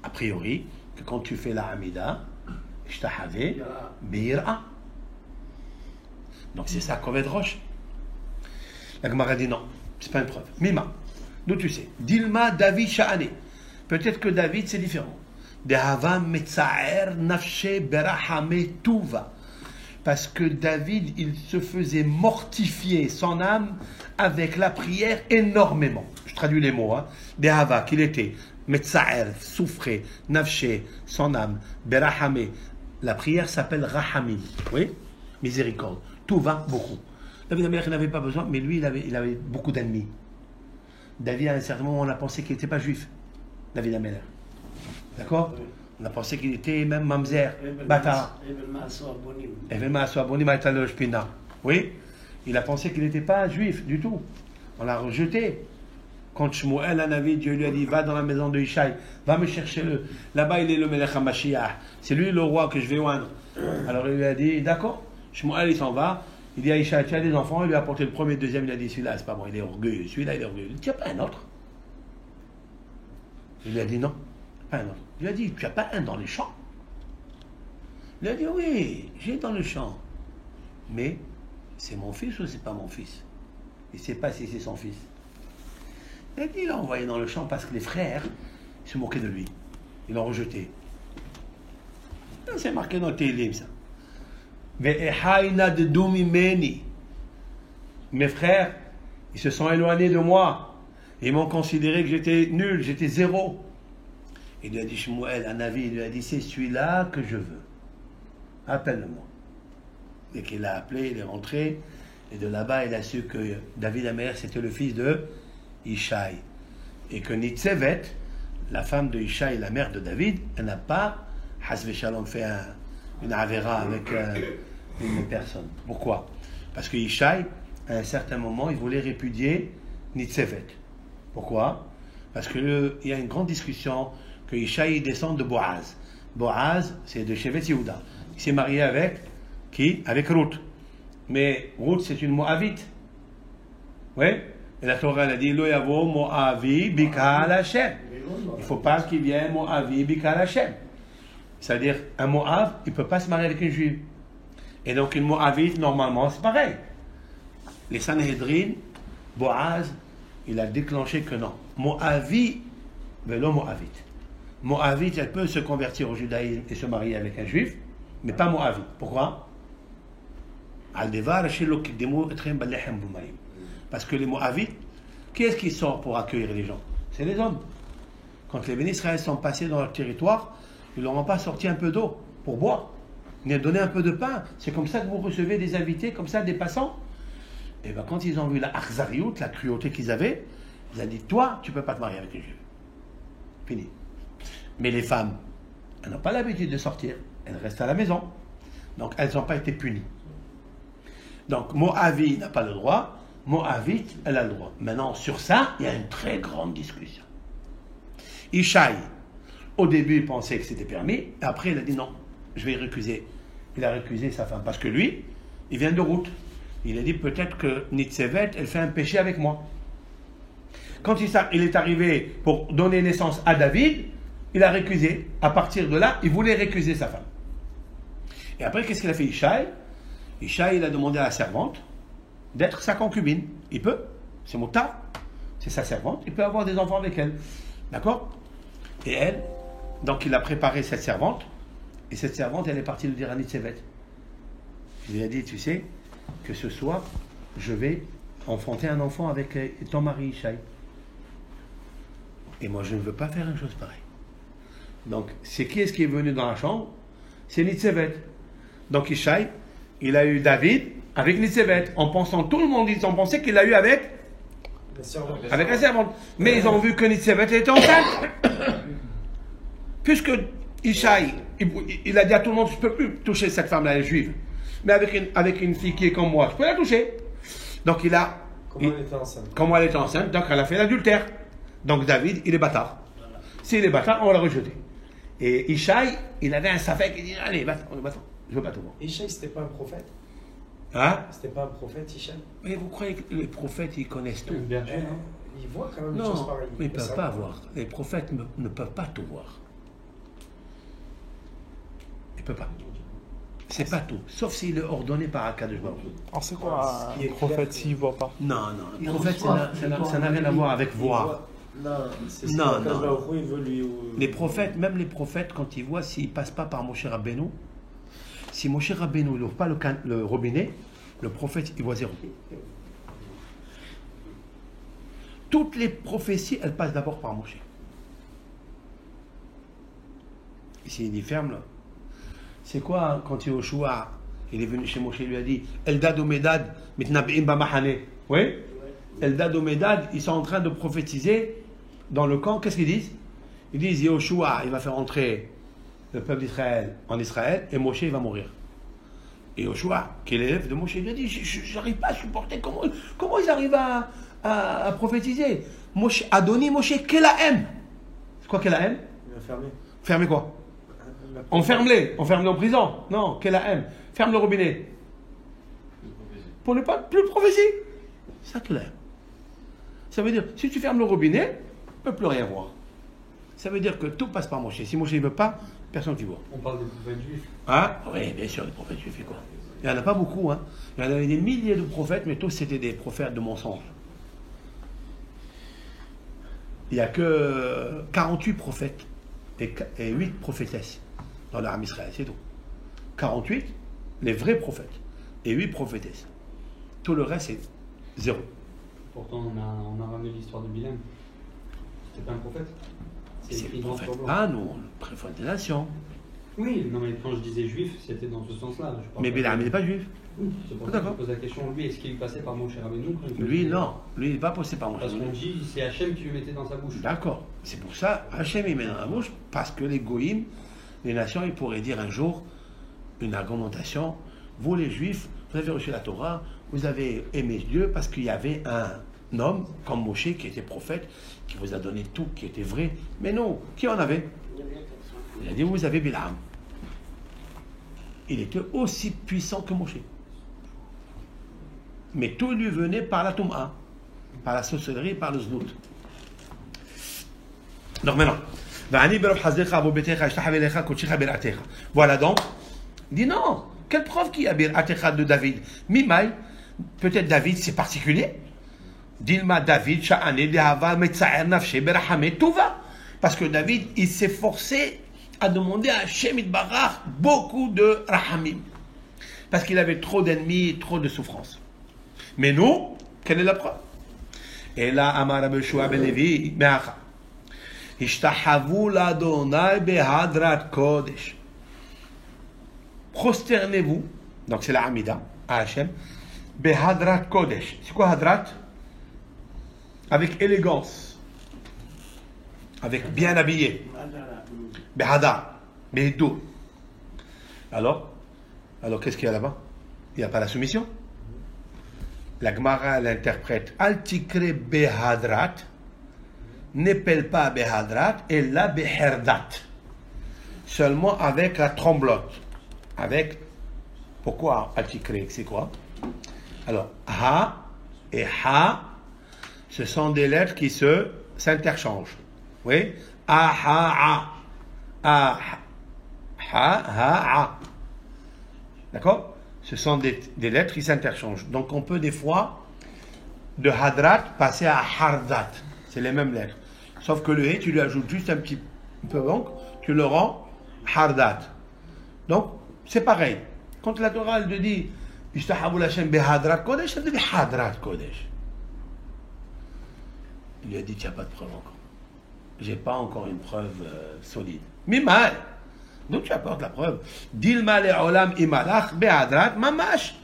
a priori, que quand tu fais la Hamida, eshtahave, beir a. Donc c'est ça, Koved Roche. La Gemara dit non, c'est pas une preuve. Mima. D'où tu sais? Dilma David Sha'ane. Peut-être que David c'est différent. Dehava Metzaer Nafshe Berahame Tuva. Parce que David, il se faisait mortifier son âme avec la prière énormément. Je traduis les mots. Dehava, qu'il était. Metzaer, souffrait. Nafshe, son âme. Berahame. La prière s'appelle Rahamim. Oui? Miséricorde. Tuva, beaucoup. David Amelech n'avait pas besoin, mais lui, il avait beaucoup d'ennemis. David, à un certain moment, on a pensé qu'il n'était pas juif. David Amelech. D'accord? On a pensé qu'il était même mamzer, bâtard. Evelma Aswabonim Aitalo Shpina. Oui? Il a pensé qu'il n'était pas juif du tout. On l'a rejeté. Quand Shmuel, un avis, Dieu lui a dit, va dans la maison de Ishaï, va me chercher le. Là-bas, il est le Melech HaMashiach. C'est lui le roi que je vais oindre. Alors il lui a dit, d'accord. Shmuel, il s'en va. Il dit à Ishaï, tu as des enfants, il lui a apporté le premier, le deuxième, il a dit, celui-là, c'est pas bon, il est orgueilleux. Celui-là, il est orgueilleux. Il dit, tu n'as pas un autre? Il lui a dit, non, pas un autre. Il lui a dit, tu n'as pas un dans les champs? Il a dit, oui, j'ai dans le champ. Mais c'est mon fils ou c'est pas mon fils? Il ne sait pas si c'est son fils. Il a dit, il l'a envoyé dans le champ parce que les frères se moquaient de lui. Ils l'ont rejeté. C'est marqué dans Télim, ça. Mes frères, ils se sont éloignés de moi. Ils m'ont considéré que j'étais nul, j'étais zéro. Il lui a dit, Shmuel, un avis, il lui a dit, c'est celui-là que je veux. Appelle-le-moi. Dès qu'il l'a appelé, il est rentré. Et de là-bas, il a su que David Amer, c'était le fils de Ishaï. Et que Nitzevet, la femme de Ishaï, la mère de David, elle n'a pas, Hasve Shalom, fait une avera avec une personne. Pourquoi? Parce que Ishaï, à un certain moment, il voulait répudier Nitzevet. Pourquoi? Parce qu'il y a une grande discussion que Ishaï descend de Boaz. Boaz, c'est de Shevet Yehuda. Il s'est marié avec qui? Avec Ruth. Mais Ruth, c'est une Moabite. Oui? Et la Torah elle a dit Lo yavo Moavi bikal Hashem. Il ne faut pas qu'il vienne Moavi bikal Hashem. C'est-à-dire, un Moab, il ne peut pas se marier avec une juive. Et donc, une Moabite, normalement, c'est pareil. Les Sanhedrin, Boaz, il a déclenché que non. Moavi, velo Moabite. Moabite, elle peut se convertir au judaïsme et se marier avec un juif, mais pas Moabite. Pourquoi? Parce que les Moabites, qui est-ce qui sort pour accueillir les gens? C'est les hommes. Quand les bénis Israël sont passés dans leur territoire, ils ne leur ont pas sorti un peu d'eau pour boire. Ils leur ont donné un peu de pain. C'est comme ça que vous recevez des invités, comme ça, des passants. Et bien quand ils ont vu la akhzariout, la cruauté qu'ils avaient, ils ont dit, toi, tu ne peux pas te marier avec une juive. Fini. Mais les femmes, elles n'ont pas l'habitude de sortir. Elles restent à la maison. Donc elles n'ont pas été punies. Donc Moavi n'a pas le droit. Moavite, elle a le droit. Maintenant, sur ça, il y a une très grande discussion. Ishaï, au début, il pensait que c'était permis. Et après, il a dit non, je vais récuser. Il a récusé sa femme. Parce que lui, il vient de route. Il a dit peut-être que Nitzevet, elle fait un péché avec moi. Quand il est arrivé pour donner naissance à David, il a récusé. À partir de là, il voulait récuser sa femme. Et après, qu'est-ce qu'il a fait Ishaï? Ishaï, il a demandé à la servante d'être sa concubine. Il peut. C'est Moutar. C'est sa servante. Il peut avoir des enfants avec elle. D'accord? Et elle, donc il a préparé cette servante. Et cette servante, elle est partie le dire à Nitzevet. Il lui a dit, tu sais, que ce soir, je vais enfanter un enfant avec ton mari Ishaï. Et moi, je ne veux pas faire une chose pareille. Donc, c'est qui est-ce qui est venu dans la chambre? C'est Nitzevet. Donc Ishaï, il a eu David avec Nitzevet, en pensant, tout le monde, ils ont pensé qu'il l'a eu avec la servante. Mais ils ont vu que Nitzevet était enceinte. Puisque Ishaï, il a dit à tout le monde, je ne peux plus toucher cette femme-là, elle est juive. Mais avec une fille qui est comme moi, je peux la toucher. Donc il a... Comment elle était enceinte? Comment elle était enceinte, donc elle a fait l'adultère. Donc David, il est bâtard. S'il est bâtard, on l'a rejeté. Et Ishaï, il avait un safek, il dit, allez, va-t'en, je veux pas te voir. Ishaï, c'était pas un prophète? Hein? C'était pas un prophète, Ishaï? Mais vous croyez que les prophètes, ils connaissent tout? Ils voient quand même des Non, choses pareilles. mais ils ne peuvent pas voir. Les prophètes ne peuvent pas tout voir. Ils ne peuvent pas. C'est pas tout. Sauf s'il est ordonné par Akadosh Baruch Hu. Alors c'est quoi un prophète s'il ne voit pas? Non, non. Le prophète, ça n'a rien à voir avec voir. Non, c'est ce Non, que non. Baruch Hu, il veut lui... Les prophètes, même les prophètes, quand ils voient, s'ils ne passent pas par Moshe Rabbeinu, si Moshe Rabbeinu n'ouvre pas le robinet, le prophète, il voit zéro. Toutes les prophéties, elles passent d'abord par Moshe. Ici, il dit ferme là. C'est quoi hein, quand Yoshua, il est venu chez Moshe, il lui a dit Eldad ou Medad, mitnabim bamahane. Oui? Eldad ou Medad, ils sont en train de prophétiser dans le camp. Qu'est-ce qu'ils disent? Ils disent Yoshua, il va faire entrer le peuple d'Israël en Israël et Moshe, il va mourir. Et Yoshua, qui est l'élève de Moshe, il lui a dit j'arrive pas à supporter comment ils arrivent à prophétiser. Moshe, Adoni Moshe, Kelahem. C'est quoi Kelahem? Il va fermer. Fermez quoi? Enferme-les en prison. Non, Kelahem. Ferme le robinet. Pour ne pas plus prophétie. C'est ça Kelahem. Ça veut dire, si tu fermes le robinet, on ne peut plus rien voir. Ça veut dire que tout passe par Moshe. Si Moshe ne veut pas, personne ne voit. On parle des prophètes juifs. Ah, oui, bien sûr, les prophètes juifs, quoi. Il n'y en a pas beaucoup, hein. Il y en avait des milliers de prophètes, mais tous c'était des prophètes de mensonges. Il n'y a que 48 prophètes et 8 prophétesses dans l'Armée Israël, c'est tout. 48, les vrais prophètes, et 8 prophétesses. Tout le reste, c'est zéro. Pourtant, on a ramené l'histoire de Bilal. C'était pas un prophète? C'est écrit le noir prophète. sur blanc. Ah non, le prophète des nations. Oui, non, mais quand je disais juif, c'était dans ce sens-là. Je parle Mais pas Bilam, il n'est pas juif. C'est pour ça que je D'accord. pose la question. Lui, est-ce qu'il passait par Moshe Rabbeinu quand il Lui, faisait- non. Lui, il n'est pas passé par Moshe. Parce qu'on dit, c'est Hachem qui lui mettait dans sa bouche. D'accord. C'est pour ça, Hachem, il met dans la bouche, parce que les goïms, les nations, ils pourraient dire un jour une argumentation. Vous, les juifs, vous avez reçu la Torah, vous avez aimé Dieu parce qu'il y avait un homme comme Moshe qui était prophète, qui vous a donné tout, qui était vrai. Mais non, qui en avait? Il a dit, vous avez Bilam. Il était aussi puissant que Moshe. Mais tout lui venait par la Touma. par la sorcellerie, par le znout. Donc maintenant, voilà donc, il dit non, quelle preuve qu'il y a Bir'atecha de David? Mimaï, peut-être David c'est particulier. Dilma David, Sha'ane, Dehava, Metza'er, Nafshe, Berahame, tout va. Parce que David, il s'est forcé à demander à Hashem Itbarach beaucoup de Rahamim. Parce qu'il avait trop d'ennemis, trop de souffrances. Mais nous, quelle est la preuve? Et là, Amar Rabbi Shua ben Levi, Me'acha. Ishtahavu l'Adonai behadrat kodesh. Prosternez-vous, donc c'est la Hamida, à Hashem, behadrat kodesh. C'est quoi hadrat? Avec élégance, avec bien habillé. Behadar, behidou. Alors qu'est-ce qu'il y a là-bas? Il n'y a pas la soumission. La Gemara l'interprète. Al tikre behadrat, n'épelle pas behadrat, et la beherdat. Seulement avec la tremblote. Avec, pourquoi al tikre? C'est quoi? Alors, ha et ha, ce sont des lettres qui s'interchangent. Oui? A, ha, a. A, ha, a. D'accord? Ce sont des lettres qui s'interchangent. Donc on peut des fois, de hadrat, passer à hardat. C'est les mêmes lettres. Sauf que le he, tu lui ajoutes juste un petit peu, donc, tu le rends hardat. Donc, c'est pareil. Quand la Torah, elle te dit, Ishtahavu l'Hashem behadrat kodesh, elle te dit hadrat kodesh. Il lui a dit, tu n'as pas de preuve encore. J'ai pas encore une preuve solide. Mimal. Donc tu apportes la preuve. Dilma le olam imalach behadrat mamash.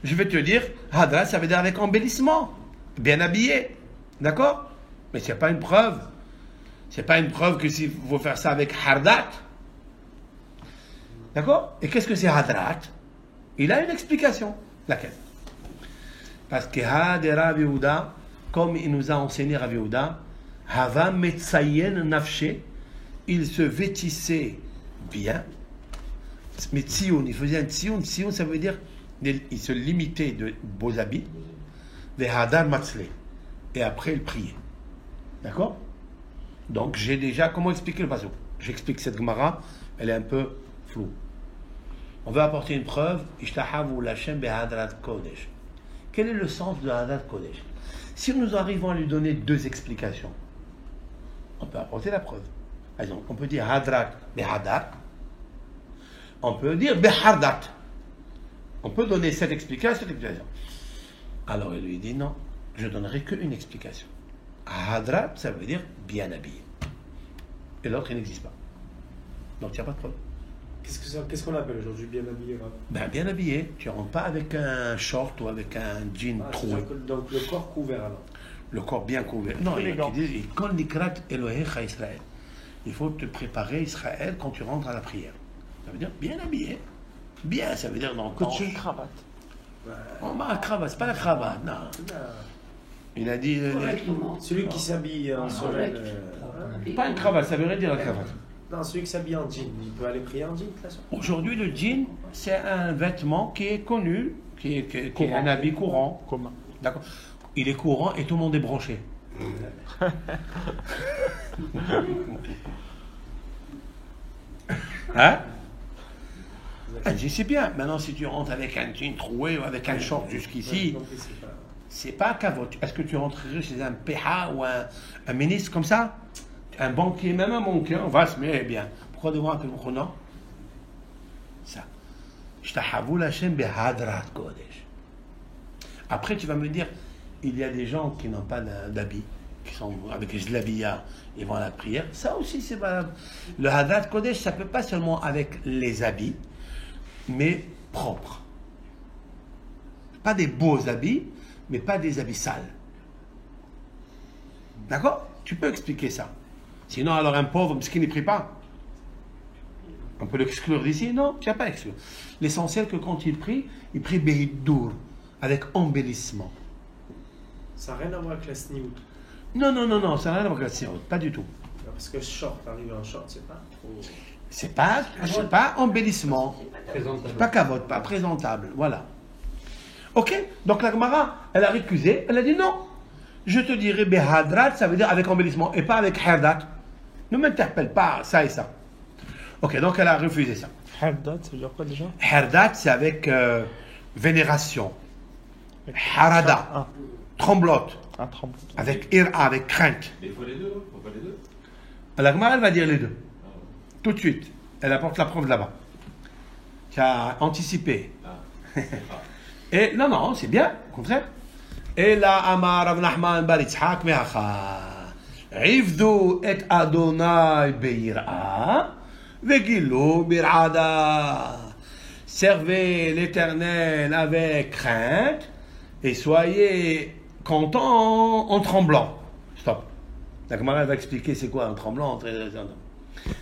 Je vais te dire, hadrat, ça veut dire avec embellissement, bien habillé. D'accord? Mais c'est pas une preuve. C'est pas une preuve que s'il faut faire ça avec hardat. D'accord? Et qu'est-ce que c'est hadrat? Il a une explication. Laquelle? Parce que Rav Yehuda, comme il nous a enseigné Rav Yehuda, Hava metzayen nafshe, il se vêtissait bien. Mais tzion, il faisait un tzion. Tzion, ça veut dire, il se limitait de beaux habits. Vehadar matzle. Et après, il priait. D'accord? Donc, j'ai déjà, comment expliquer le passage? J'explique cette Gemara, elle est un peu floue. On veut apporter une preuve. Ishtahavu l'Hashem behadrat kodesh. Quel est le sens de hadrat kodesh? Si nous arrivons à lui donner deux explications, on peut apporter la preuve. Par exemple, on peut dire hadrat behadar. On peut dire behardat. On peut donner cette explication, Alors il lui dit non, je ne donnerai qu'une explication. Hadrat, ça veut dire bien habillé. Et l'autre, il n'existe pas. Donc il n'y a pas de preuve. Qu'est-ce qu'on appelle aujourd'hui bien habillé? Bien habillé, tu ne rentres pas avec un short ou avec un jean troué. Donc le corps couvert alors. Le corps bien couvert. Non, il y en a qui disent Kol nikrat Elohecha Israël. Il faut te préparer Israël quand tu rentres à la prière. Ça veut dire bien habillé. Bien, ça veut dire dans le Coach une cravate. Oh, la cravate, c'est pas la cravate, non. Il a dit. Celui qui s'habille en soleil. Pas une cravate, ça veut rien dire la cravate. Non, celui qui s'habille en jean, il peut aller prier en jean, de toute façon. Aujourd'hui, le jean, c'est un vêtement qui est connu, qui est un habit courant. Commun. D'accord. Il est courant et tout le monde est branché. Hein? Je sais bien. Maintenant, si tu rentres avec un jean troué ou avec un short jusqu'ici, c'est pas cavote. Est-ce que tu rentrerais chez un PH ou un ministre comme ça? Un banquier, même un banquier, on va se mettre bien. Pourquoi devant que nous non? Ça. Ishtahavu l'Hashem behadrat kodesh. Après, tu vas me dire, il y a des gens qui n'ont pas d'habits, qui sont avec les zlabiyas, ils vont à la prière. Ça aussi, c'est valable. Le hadrat kodesh, ça ne peut pas seulement avec les habits, mais propres. Pas des beaux habits, mais pas des habits sales. D'accord? Tu peux expliquer ça. Sinon, alors un pauvre, parce qu'il ne prie pas. On peut l'exclure d'ici? Non, tu n'as pas exclure. L'essentiel que quand il prie behiddour, avec embellissement. Ça n'a rien à voir avec la sniout. Non, ça n'a rien à voir avec la sniout, pas du tout. Parce que short, arriver en short, c'est pas trop... C'est pas embellissement. Présentable. Pas cavote, pas présentable, voilà. Ok? Donc la Gemara, elle a récusé, elle a dit non. Je te dirais behadrat, ça veut dire avec embellissement, et pas avec herdat. Ne m'interpelle pas ça et ça. Ok, donc elle a refusé ça. Haddat, ça veut dire quoi déjà? Herdat, c'est avec vénération. Harada, Ah, tremblote. un tremblement. Avec ira, avec crainte. Mais il faut les deux, hein. Faut pas les deux. La Gemara, elle va dire les deux. Tout de suite. Elle apporte la preuve là-bas. Tu as anticipé. Et non, c'est bien, au contraire. Et là, Amar Rav Nachman bar Yitzhak me'acha. Ivdu et Adonai be'ira, vegilu bir'ada. Servez l'Éternel avec crainte et soyez contents en tremblant. Stop. La Gemara va expliquer c'est quoi un tremblant.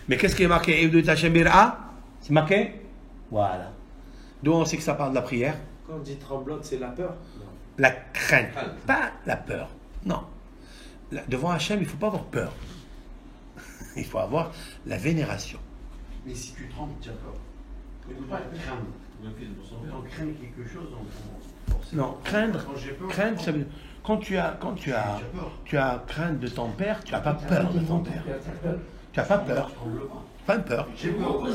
Mais qu'est-ce qui est marqué? Ivdu et Hashem bir'a? C'est marqué? Voilà. D'où on sait que ça parle de la prière? Quand on dit tremblote, c'est la peur? Non. La crainte, pas la peur. Non. Devant Hachem, il ne faut pas avoir peur. Il faut avoir la vénération. Mais si tu trembles, tu as peur. Il ne faut pas craindre. Quand craindre quelque chose, forcément. Non, craindre, Quand j'ai peur, craindre, ça veut dire, quand tu as crainte de ton père, tu n'as pas peur de ton père. Tu n'as pas peur. Pas une peur. J'ai peur.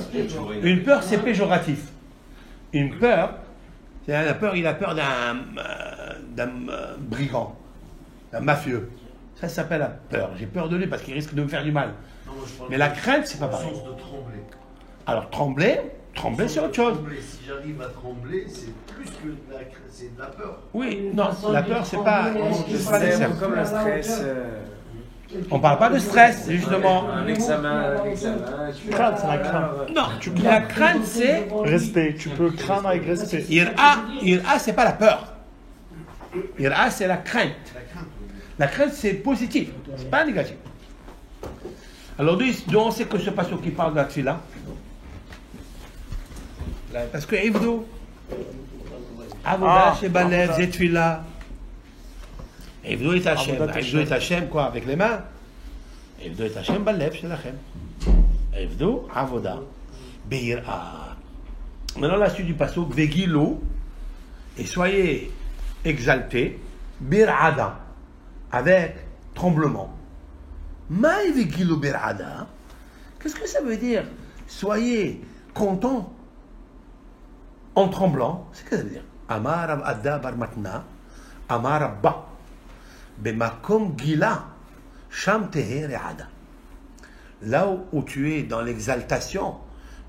Une peur, c'est péjoratif. Une peur, c'est la peur, il a peur d'un brigand, d'un mafieux. Ça s'appelle la peur. J'ai peur de lui parce qu'il risque de me faire du mal. Non, moi, je parle Mais la crainte, c'est pas au pareil. sens de trembler. Alors trembler c'est autre chose. Trembler, si j'arrive à trembler, c'est plus que de la crainte, c'est de la peur. Oui, non, la peur, c'est pas nécessaire. C'est comme le stress. On parle pas de stress, justement. Un examen. Crainte, c'est la crainte. Non, la crainte, c'est Respect, tu peux craindre avec respect. ira, c'est pas la peur. Ira, c'est la crainte. La crainte, oui. La crainte, c'est positif, c'est pas négatif. Alors, d'où on sait que ce passage qui parle de la tfila? Parce que Ivdu, Avodah, Shebalev, c'est tfila. Ivdu et Hashem. Ivdu et Hashem, quoi, avec les mains? Ivdu et Hashem, Balev, Shelachem. Ivdu, Avodah, Be'ira. Maintenant, la suite du passage, Vegilo, et soyez exaltés, Bir'ada, avec tremblement. Maï Vegilo Bir'ada, qu'est-ce que ça veut dire? Soyez contents en tremblant. C'est ce que ça veut dire. Amar Rav Adda bar Matna, Amar Rabba, Bemakom Gila, Sham Tehe Re'ada. Là où tu es dans l'exaltation,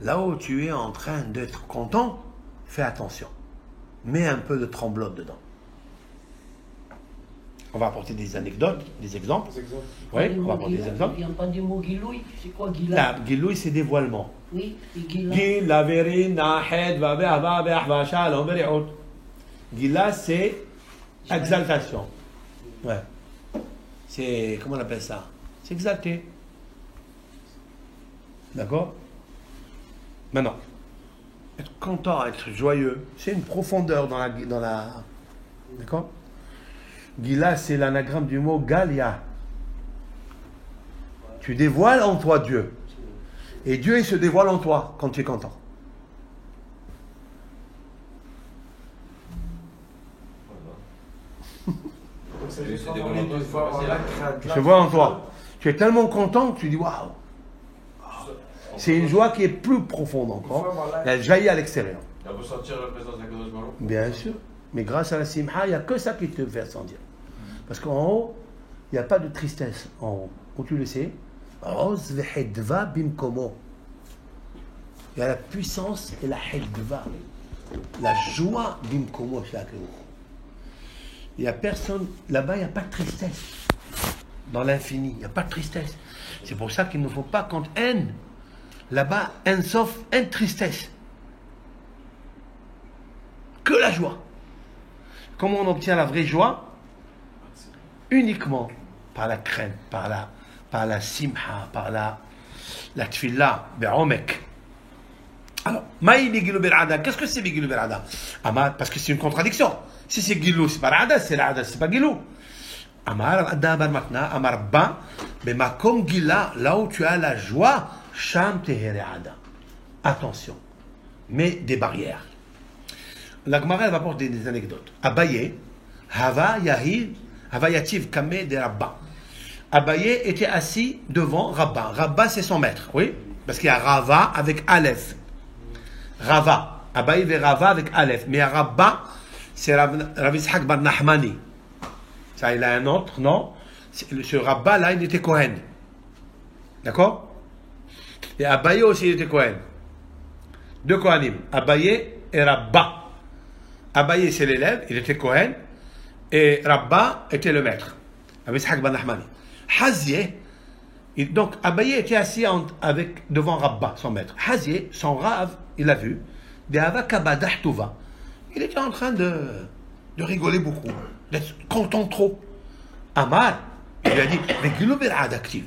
là où tu es en train d'être content, fais attention. Mets un peu de tremblote dedans. On va apporter des anecdotes, des exemples. Oui, on va apporter des exemples. Il n'y a pas de mot giloui. C'est quoi gila? Là, Giloui, c'est dévoilement. Oui, c'est gila. Gila, Verin, Nahed, Vabe, Ava, Be'ahva, Shalom, Beri'ot. Gila, c'est exaltation. Ouais. C'est, comment on appelle ça? C'est exalté. D'accord? Maintenant, être content, être joyeux, c'est une profondeur dans la... D'accord? Gila, c'est l'anagramme du mot Galia. Tu dévoiles en toi Dieu. Et Dieu, il se dévoile en toi quand tu es content. Il se voit en toi. Tu es tellement content que tu dis waouh. C'est une joie qui est plus profonde encore. Elle jaillit à l'extérieur. On peut sentir la présence d'un Kadosh Baruch Hu. Bien sûr. Mais grâce à la simha, il n'y a que ça qui te fait sentir. Parce qu'en haut, il n'y a pas de tristesse en haut. Où tu le sais, Oz vehedva bimkomo. Il y a la puissance et la hedva. La joie bimkomo chaque jour. Il n'y a personne, là-bas, il n'y a pas de tristesse. Dans l'infini, il n'y a pas de tristesse. C'est pour ça qu'il ne faut pas quand haine. Là-bas, haine sauf haine tristesse. Que la joie. Comment on obtient la vraie joie? Uniquement par la crainte, par la simha, par la tfilla, bi'omek. Alors, maï bigilou bir'ada. Qu'est-ce que c'est bigilou bir'ada? Parce que c'est une contradiction. Si c'est gilou, c'est pas ra'ada, c'est ra'ada, c'est pas gilou. Amar adda bar matna, amar ba, bemakom gila, là où tu as la joie, sham tehere'ada. Attention, mets des barrières. La Gemara va apporter des anecdotes. Abaye, Hava Yahid, Havayativ Kameh de Rabba. Abaye était assis devant Rabba. Rabba, c'est son maître, oui? Parce qu'il y a Rava avec Aleph. Rava. Abaye et Rava avec Aleph. Mais Rabba, c'est Rav Yitzhak Bar Nahmani. Ça, il a un autre nom. Ce Rabba, là, il était Kohen. D'accord? Et Abaye aussi, il était Kohen. Deux Kohanim. Abaye et Rabba. Abaye, c'est l'élève, il était Kohen. Et Rabba était le maître. Rav Yitzhak Bar Nahmani. Hazieh, donc Abaye était assis devant Rabba, son maître. Hazieh, son Rav, il l'a vu. Il était en train de rigoler beaucoup, d'être content trop. Amar, il lui a dit, active.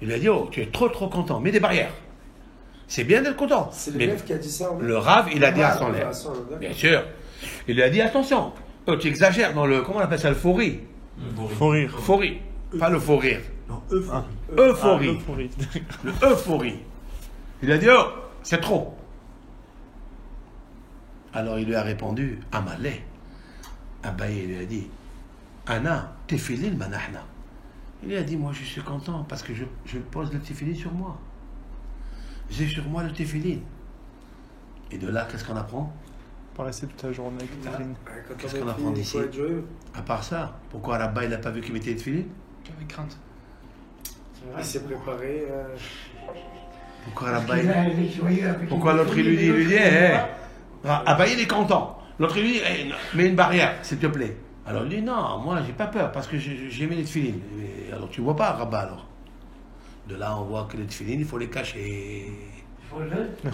Il lui a dit, oh, tu es trop content, mets des barrières. C'est bien d'être content. C'est l'élève qui a dit ça. Le Rav, il a dit à son élève. Bien sûr. Il lui a dit, attention, oh, tu exagères dans le, comment on appelle ça, le faux rire. Faut rire. Faux rire. Pas le faux rire. Non, euphorie. Euphorie. Euphorie. Le euphorie. Il a dit, oh, c'est trop. Alors il lui a répondu, Amalé. Abaye lui a dit, Ana, tefilin manahna. Il lui a dit, moi je suis content parce que je pose le tefilin sur moi. J'ai sur moi le tefilin. Et de là, qu'est-ce qu'on apprend? Pas rester toute la journée avec les filles. Qu'est-ce qu'on apprend d'ici? À part ça, pourquoi Rabba il n'a pas vu qu'il mettait le tefilin? Avec crainte. Il s'est préparé. Pourquoi Rabba pourquoi l'autre il lui dit, Abaye il est content. L'autre il lui dit, mets une barrière, s'il te plaît. Alors il dit, non, moi j'ai pas peur parce que j'ai mis les tefilines. Alors tu vois pas Rabba alors. De là on voit que les tefilines, il faut les cacher.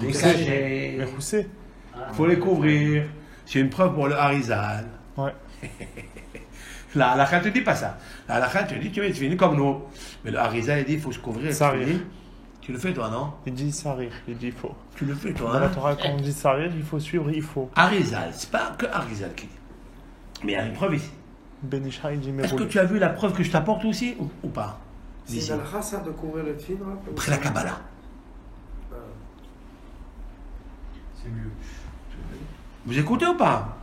Les cacher. Mais Roussé. Il faut les couvrir. C'est une preuve pour le Harizal. Ouais. La halakha ne te dit pas ça. La halakha te dit, tu mets les tefilines comme nous. Mais le Harizal il dit, il faut se couvrir les tefilines. Tu le fais toi, non? Il dit sarir, il dit il faut. Tu le fais toi, Dans la hein? Torah, quand on dit sarir, il faut suivre, il faut. Harizal, c'est pas que Harizal qui dit. Mais il y a une preuve ici. Benisha, il dit mais Est-ce que tu as vu la preuve que je t'apporte aussi ou pas? C'est D'ici. une halakha, ça, de couvrir le film. Après la Kabbalah. C'est mieux. Vous écoutez ou pas?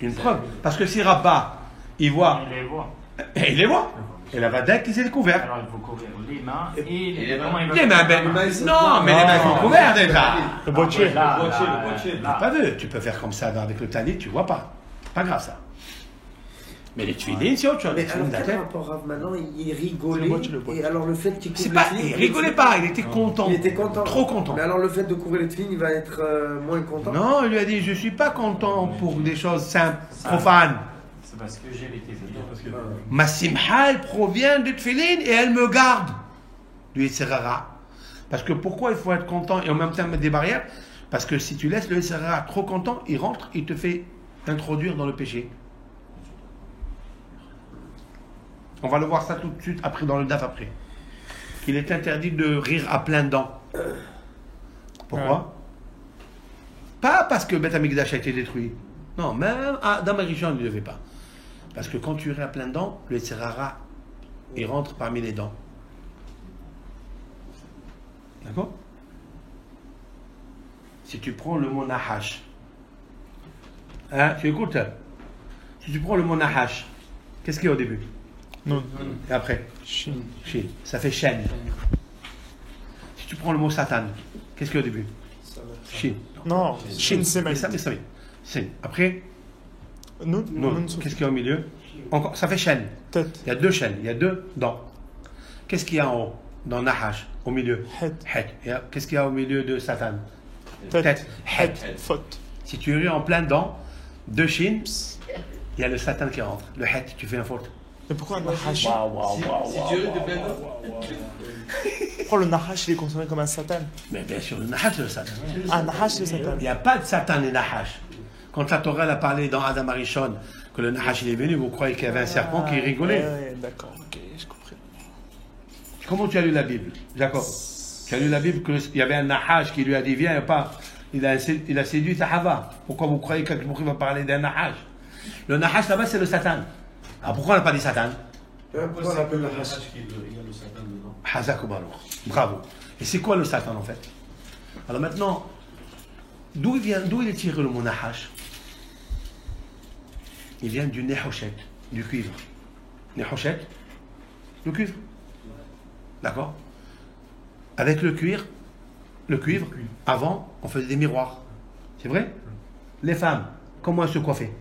Une preuve. Parce que si Rabba, il voit. Il les voit. Il les voit. Et la Vadek, il s'est découvert. Alors il faut couvrir les mains et les mains. Les mains, non, mais les mains sont couvertes déjà. Le boîtier. Le boîtier. Tu n'as pas vu. Tu peux faire comme ça avec le talit, tu vois pas. Pas grave ça. Mais les tefilines, c'est autre chose. Mais Les alors, tefilines quel d'Atel. rapport Rav maintenant, il rigolait. Le boîtier. Et alors, le fait qu'il couvre C'est les pas. filles, Il rigolait pas, il était content. Il était content. Trop content. Mais alors, le fait de couvrir les filles, il va être moins content. Non, il lui a dit, je suis pas content pour des choses simples, profanes. C'est parce que j'ai les tefilines. Ma simha, elle provient des tefilines et elle me garde du Yitzhara. Parce que pourquoi il faut être content et en même temps mettre des barrières? Parce que si tu laisses le Yitzhara trop content, il rentre, il te fait introduire dans le péché. On va le voir ça tout de suite après dans le DAF après. Qu'il est interdit de rire à plein dents. Pourquoi? Pas parce que Beth Amikdash a été détruit. Non, même Adam et Rishon ne le devait pas. Parce que quand tu ris à plein dents, le Yitzhara, il rentre parmi les dents. D'accord? Si tu prends le mot Nahash, hein, tu écoutes? Si tu prends le mot Nahash, qu'est-ce qu'il y a au début? Non. Et après? Shin. Shin. Ça fait chaîne. Si tu prends le mot Satan, qu'est-ce qu'il y a au début? Shin. Non, Shin, c'est Mais ça, Shin. Après? Nun. Non. Qu'est-ce qu'il y a au milieu? Encore, ça fait chaîne. Tête. Il y a deux chaînes, il y a deux dents. Qu'est-ce qu'il y a en haut, dans Nahash, au milieu? Het. Qu'est-ce qu'il y a au milieu de Satan? Tête. Het. Faute. Si tu ris en plein dents, deux chines, il y a le Satan qui rentre. Le het, tu fais un faute. Mais pourquoi le Nahash Si tu ris de plein dents. Pourquoi le Nahash il est considéré comme un Satan? Mais bien sûr, le Nahash, c'est le Satan. Ah, Nahash c'est Satan. Il n'y a pas de Satan et Nahash. Quand la Torah a parlé dans Adam Arishon que le Nahash il est venu, vous croyez qu'il y avait un serpent qui rigolait. Ouais, d'accord, ok, je comprends. Comment tu as lu la Bible, Jacob? Tu as lu la Bible qu'il y avait un Nahash qui lui a dit viens pas. Il a séduit Hava. Pourquoi vous croyez que quelqu'un va parler d'un Nahash? Le Nahash là-bas c'est le Satan. Alors pourquoi on n'a pas dit Satan? Pourquoi on appelle le Nahash? Il y a le Satan dedans. Hazak Baruch. Bravo. Et c'est quoi le Satan en fait? Alors maintenant, d'où il est tiré le mot Nahash? Il vient du Nehoshet. du cuivre. Les rochettes, le cuivre. D'accord? Avec le cuivre, avant, on faisait des miroirs. C'est vrai? Les femmes, comment elles se coiffaient?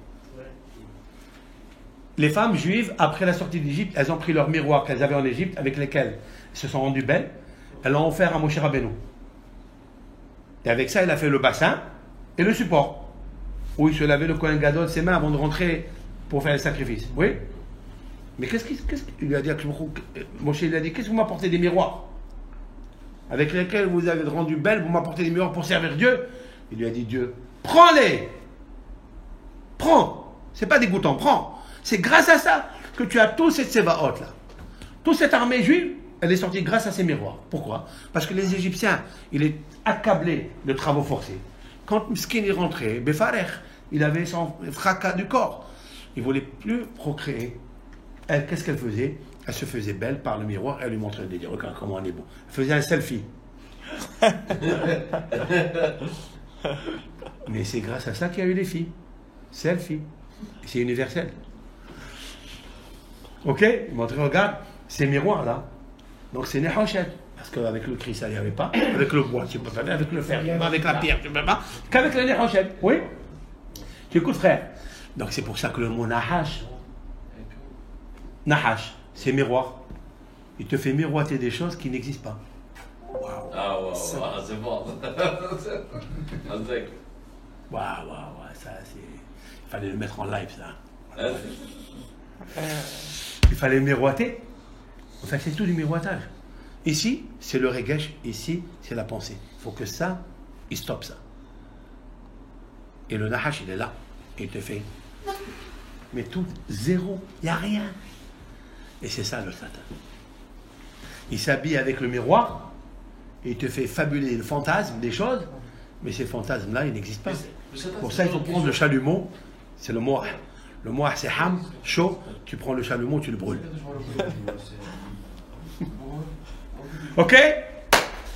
Les femmes juives, après la sortie d'Égypte, elles ont pris leurs miroirs qu'elles avaient en Égypte, avec lesquels elles se sont rendues belles. Elles l'ont offert à Moshe Rabbeinu. Et avec ça, il a fait le bassin et le support, où il se lavait le Kohen Gadol de ses mains avant de rentrer pour faire le sacrifice. Oui? Mais qu'est-ce qu'il lui a dit? Moshe lui a dit, qu'est-ce que vous m'apportez des miroirs avec lesquels vous avez rendu belle, vous m'apportez des miroirs pour servir Dieu? Il lui a dit, Dieu, prends-les! Prends! C'est pas dégoûtant, prends! C'est grâce à ça que tu as tous cette sévaot là. Toute cette armée juive, elle est sortie grâce à ces miroirs. Pourquoi? Parce que les Égyptiens, il est accablé de travaux forcés. Quand Miskin est rentré, Befarech, il avait son fracas du corps. Il ne voulait plus procréer. Elle, qu'est-ce qu'elle faisait? Elle se faisait belle par le miroir, elle lui montrait des dieux. Regarde comment on est beau. Elle faisait un selfie. Mais c'est grâce à ça qu'il y a eu les filles. Selfie. C'est universel. Ok? Il montrait, regarde, ces miroirs-là. Donc c'est Nehoshet. Parce qu'avec le Christ, ça n'y avait pas. Avec le bois, tu ne peux pas. Avec le fer, avec la pierre, tu ne peux pas. Qu'avec le Nehoshet. Oui? Tu écoutes, frère. Donc c'est pour ça que le mot Nahash, c'est miroir. Il te fait miroiter des choses qui n'existent pas. Waouh. Ah, waouh, c'est bon. Waouh, ça c'est. Il fallait le mettre en live, ça. Il fallait miroiter. Enfin, c'est tout du miroitage. Ici, c'est le regesh. Ici, c'est la pensée. Il faut que ça, il stoppe ça. Et le nahash, il est là. Et il te fait. Mais tout, zéro. Il n'y a rien. Et c'est ça le Satan. Il s'habille avec le miroir. Et il te fait fabuler le fantasme des choses. Mais ces fantasmes-là, ils n'existent pas. Pour ça, il faut prendre le chalumeau. C'est le moah. Le moah, c'est ham, chaud. Tu prends le chalumeau, tu le brûles. Ok?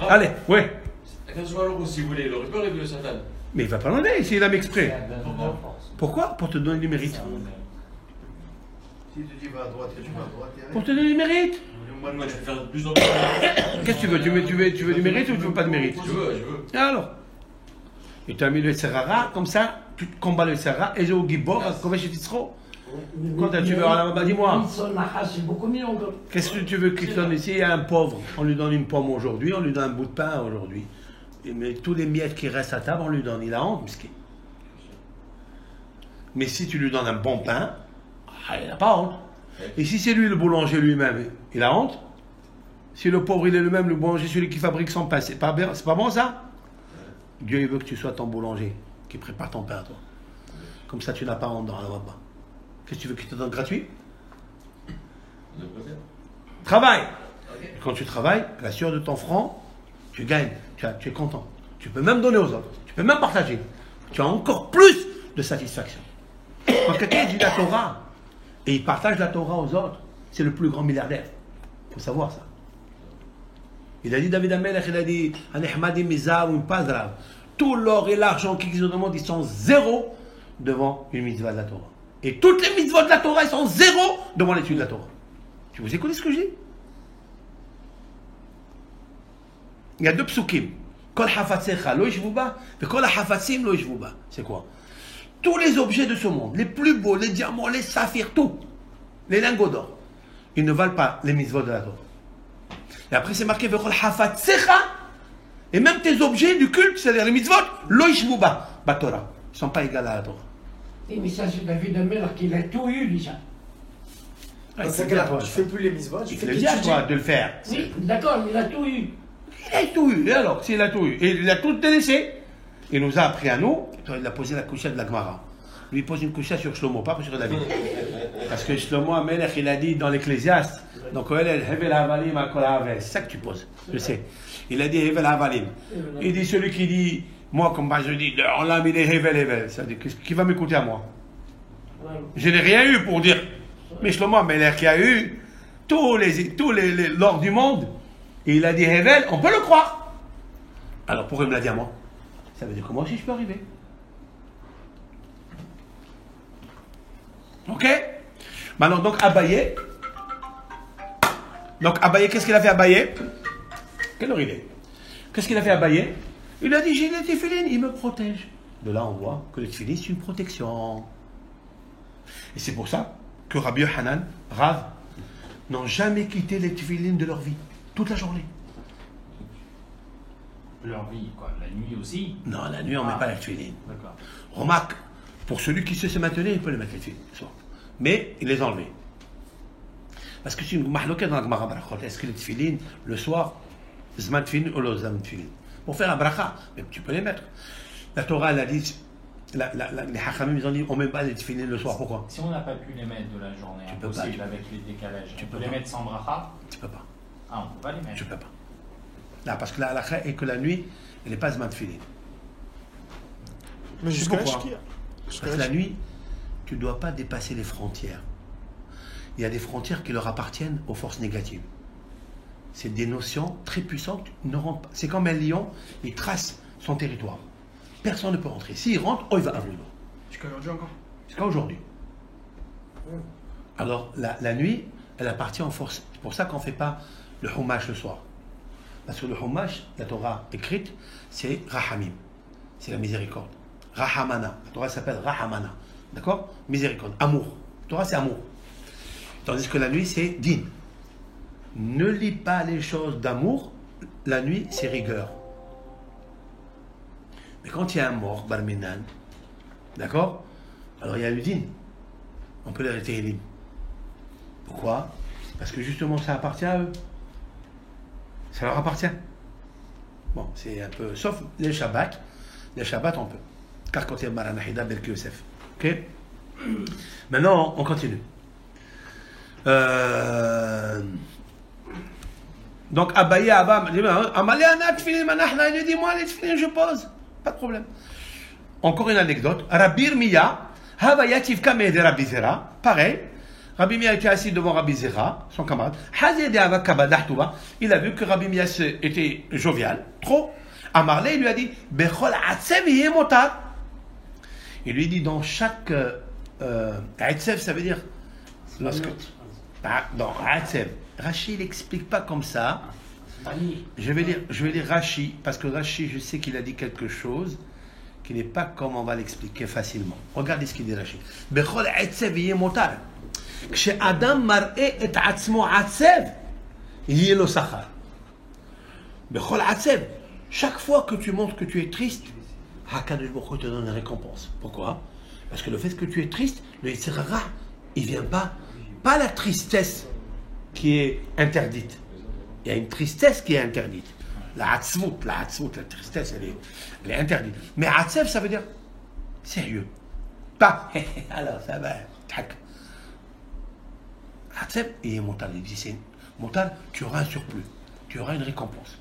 Allez, oui. Si vous voulez, il aurait pu enlever le Satan. Mais il ne va pas l'enlever s'il a exprès. Pourquoi? Pour te donner du mérite. Si tu dis va à droite, tu vas à droite. Pour te donner du mérite. Moi, je vais faire de plus en plus. Qu'est-ce que tu veux? Tu veux du mérite ou tu veux pas de mérite? Je veux. Et alors? Et tu as mis le Serrara, comme ça, tu combats le Serrara, et j'ai au Gibor, comme chez Titzro. Quand tu veux, alors, dis-moi. C'est beaucoup mieux encore. Qu'est-ce que tu veux qu'il te donne ici? Il y a un pauvre, on lui donne une pomme aujourd'hui, on lui donne un bout de pain aujourd'hui. Mais tous les miettes qui restent à table, on lui donne. Il a honte, miskin. Mais si tu lui donnes un bon pain, il n'a pas honte. Et si c'est lui le boulanger lui-même, il a honte. Si le pauvre il est lui-même le boulanger, celui qui fabrique son pain, c'est pas bon ça? Dieu il veut que tu sois ton boulanger, qui prépare ton pain toi. Comme ça tu n'as pas honte dans la bas. Qu'est-ce que tu veux qu'il te donne gratuit? Travaille. Et quand tu travailles, la sueur de ton front, tu gagnes, tu es content. Tu peux même donner aux autres, tu peux même partager. Tu as encore plus de satisfaction. Quand quelqu'un dit la Torah, et il partage la Torah aux autres, c'est le plus grand milliardaire. Il faut savoir ça. Il a dit, David Amelech, il a dit, tout l'or et l'argent qui existent dans le monde, ils sont zéro devant une mitzvah de la Torah. Et toutes les mitzvahs de la Torah, ils sont zéro devant l'étude de la Torah. Tu vous écoutez ce que je dis? Il y a deux psukim. Kol hafatsecha lo yishvuba, et kol hafatsim lo yishvuba. C'est quoi? Tous les objets de ce monde, les plus beaux, les diamants, les saphirs, tout, les lingots d'or, ils ne valent pas les mitzvot de la Torah. Et après c'est marqué vechol hafatsecha, et même tes objets du culte, c'est-à-dire les mitzvot, lo yishvuba, ba Torah, ils ne sont pas égaux à la Torah. Et mais ça c'est David Amelech qu'il a tout eu déjà. C'est que là, tu ne fais plus les mitzvot, tu Il fais te que le dit à toi de le faire. Oui, d'accord, il a tout eu. Il a tout eu. Et alors, s'il a tout eu, et il a tout délaissé, il nous a appris à nous, il a posé la couchette de la Gemara. Lui, il pose une couchette sur Shlomo, pas sur David. Parce que Shlomo Amelech, il a dit dans l'Ecclésiaste, donc, c'est ça que tu poses, je sais. Il a dit Hevel Havalim. Il dit celui qui dit, moi, comme je dis, on l'a mis les Hevel. Ça dit, qui va m'écouter à moi? Je n'ai rien eu pour dire. Mais Shlomo Amelech qui a eu tous les l'or du monde, et il a dit Hevel, on peut le croire. Alors pourquoi il me l'a dit à moi? Ça veut dire que moi aussi je peux arriver. Ok? Maintenant, donc Abaye. Donc Abaye, qu'est-ce qu'il a fait Abaye? Quelle heure il est? Qu'est-ce qu'il a fait Abaye? Il a dit, j'ai les téfilines, il me protège. De là, on voit que le téfilin, c'est une protection. Et c'est pour ça que Rabbi Yohanan, Rav, n'ont jamais quitté les téfilines de leur vie, toute la journée. Leur vie, quoi. La nuit aussi. Non, la nuit, on ne met pas la téfiline. D'accord. Remarque, pour celui qui sait se maintenir, il peut les mettre les téfilines le soir. Mais il les a enlevés. Parce que c'est une mahlouka dans la Gemara Barachot. Est-ce que les téfilines, le soir, zman téfilin ou le zman téfilin? Pour faire un bracha, mais tu peux les mettre. La Torah, elle a dit, les Hachamim, ils ont dit, on ne met pas les téfilines le soir. Pourquoi? Si on n'a pas pu les mettre de la journée, Tu peux pas, impossible avec les décalages, tu on peux peut les pas. mettre sans bracha? Tu peux pas. Ah, on peut pas les mettre. Tu peux pas. Là, parce que la halakha est que la nuit, elle n'est pas zman téfilin. Mais jusqu'à là, pourquoi? jusqu'à Parce que là, la nuit, tu ne dois pas dépasser les frontières. Il y a des frontières qui leur appartiennent aux forces négatives. C'est des notions très puissantes. Ne rentrent pas. C'est comme un lion, il trace son territoire. Personne ne peut rentrer. S'il rentre, oh, il va à Avlino. Jusqu'à aujourd'hui encore. Jusqu'à aujourd'hui. Alors, la nuit, elle appartient aux forces. C'est pour ça qu'on ne fait pas le Humash le soir. Parce que le Humash, la Torah écrite, c'est Rahamim. C'est la miséricorde. Rahamana. La Torah s'appelle Rahamana. D'accord? Miséricorde. Amour. La Torah, c'est amour. Tandis que la nuit, c'est din. Ne lis pas les choses d'amour. La nuit, c'est rigueur. Mais quand il y a un mort, Barminan, d'accord? Alors il y a le din. On peut les arrêter libre. Pourquoi? Parce que justement, ça appartient à eux. Ça leur appartient. Bon, c'est un peu. Sauf les Shabbats. Les Shabbats, on peut. Car quand il y a Maranahida, Belki Yosef. Ok? Maintenant, on continue. Donc, Abaye, Abba, Amalé, Anat, Tfilin, Manahna, il dit, moi, les Tfilin, je pose. Pas de problème. Encore une anecdote. Rabbi Irmiya, Havayativ Kameh de Rabbi Zera. Pareil. Rabbi Irmiya était assis devant Rabbi Zera, son camarade. Hazed Ava Kabadahtouba. Il a vu que Rabbi Irmiya était jovial. Trop. Amarle, il lui a dit, Bechol Atsev Yemotar. Il lui dit, dans chaque. Atsev, ça veut dire. Lorsque. Dans Atsev. Rashi, il n'explique pas comme ça. Je vais lire Rashi, parce que Rashi, je sais qu'il a dit quelque chose qui n'est pas comme on va l'expliquer facilement. Regardez ce qu'il dit Rashi. Bechol Atsev Yemotar. כשאדם מראה את עצמו עצב, יהיה לו שכר. בכל עצב, chaque fois que tu montres que tu es triste, HaKadosh Baruch Hu te donne une récompense. Pourquoi? Parce que le fait que tu es triste, le Yetzer Hara, il vient pas la tristesse qui est interdite. Il y a une tristesse qui est interdite. La atzvut, la tristesse, elle est interdite. Mais atzev, ça veut dire sérieux. Pas, alors ça va, tac. Atzev, il est montal. Il dit, c'est montal, tu auras un surplus, tu auras une récompense.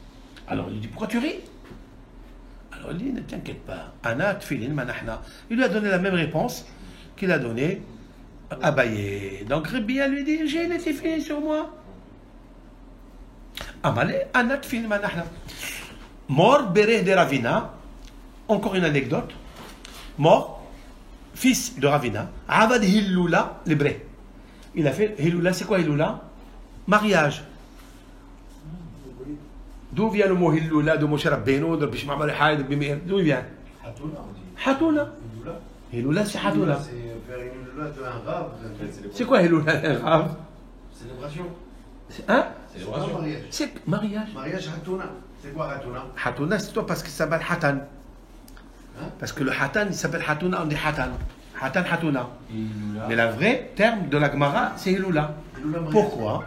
Alors il dit, pourquoi tu ris? Alors il dit, ne t'inquiète pas. Ana, tfilin, manahna. Il lui a donné la même réponse qu'il a donnée à Abaye. Donc Rabbi lui dit, j'ai les tfilin sur moi. Amalé, Ana, tfilin, manahna. Mort, Bereh de Ravina. Encore une anecdote. Mort, fils de Ravina. Avad Hilloula, l'hébreu. Il a fait Hilloula, c'est quoi Hilloula? Mariage. D'où vient le mot Hilloula de Moshe Rabbeinu, de Bishma Bal-Haïd, de Bimir? D'où il vient? Hatouna. Hilloula, c'est Hatouna. C'est faire une Hilloula d'un rave. C'est quoi Hilloula d'un rave? Célébration. Hein? Célébration. Mariage. C'est mariage. Mariage Hatouna. C'est quoi Hatouna? Hatouna, c'est toi parce que ça s'appelle Hatan. Parce que le Hatan, il s'appelle Hatouna, on dit Hatan. Hatan, Hatouna. Mais le vrai terme de la Gemara, c'est Hilloula. Pourquoi?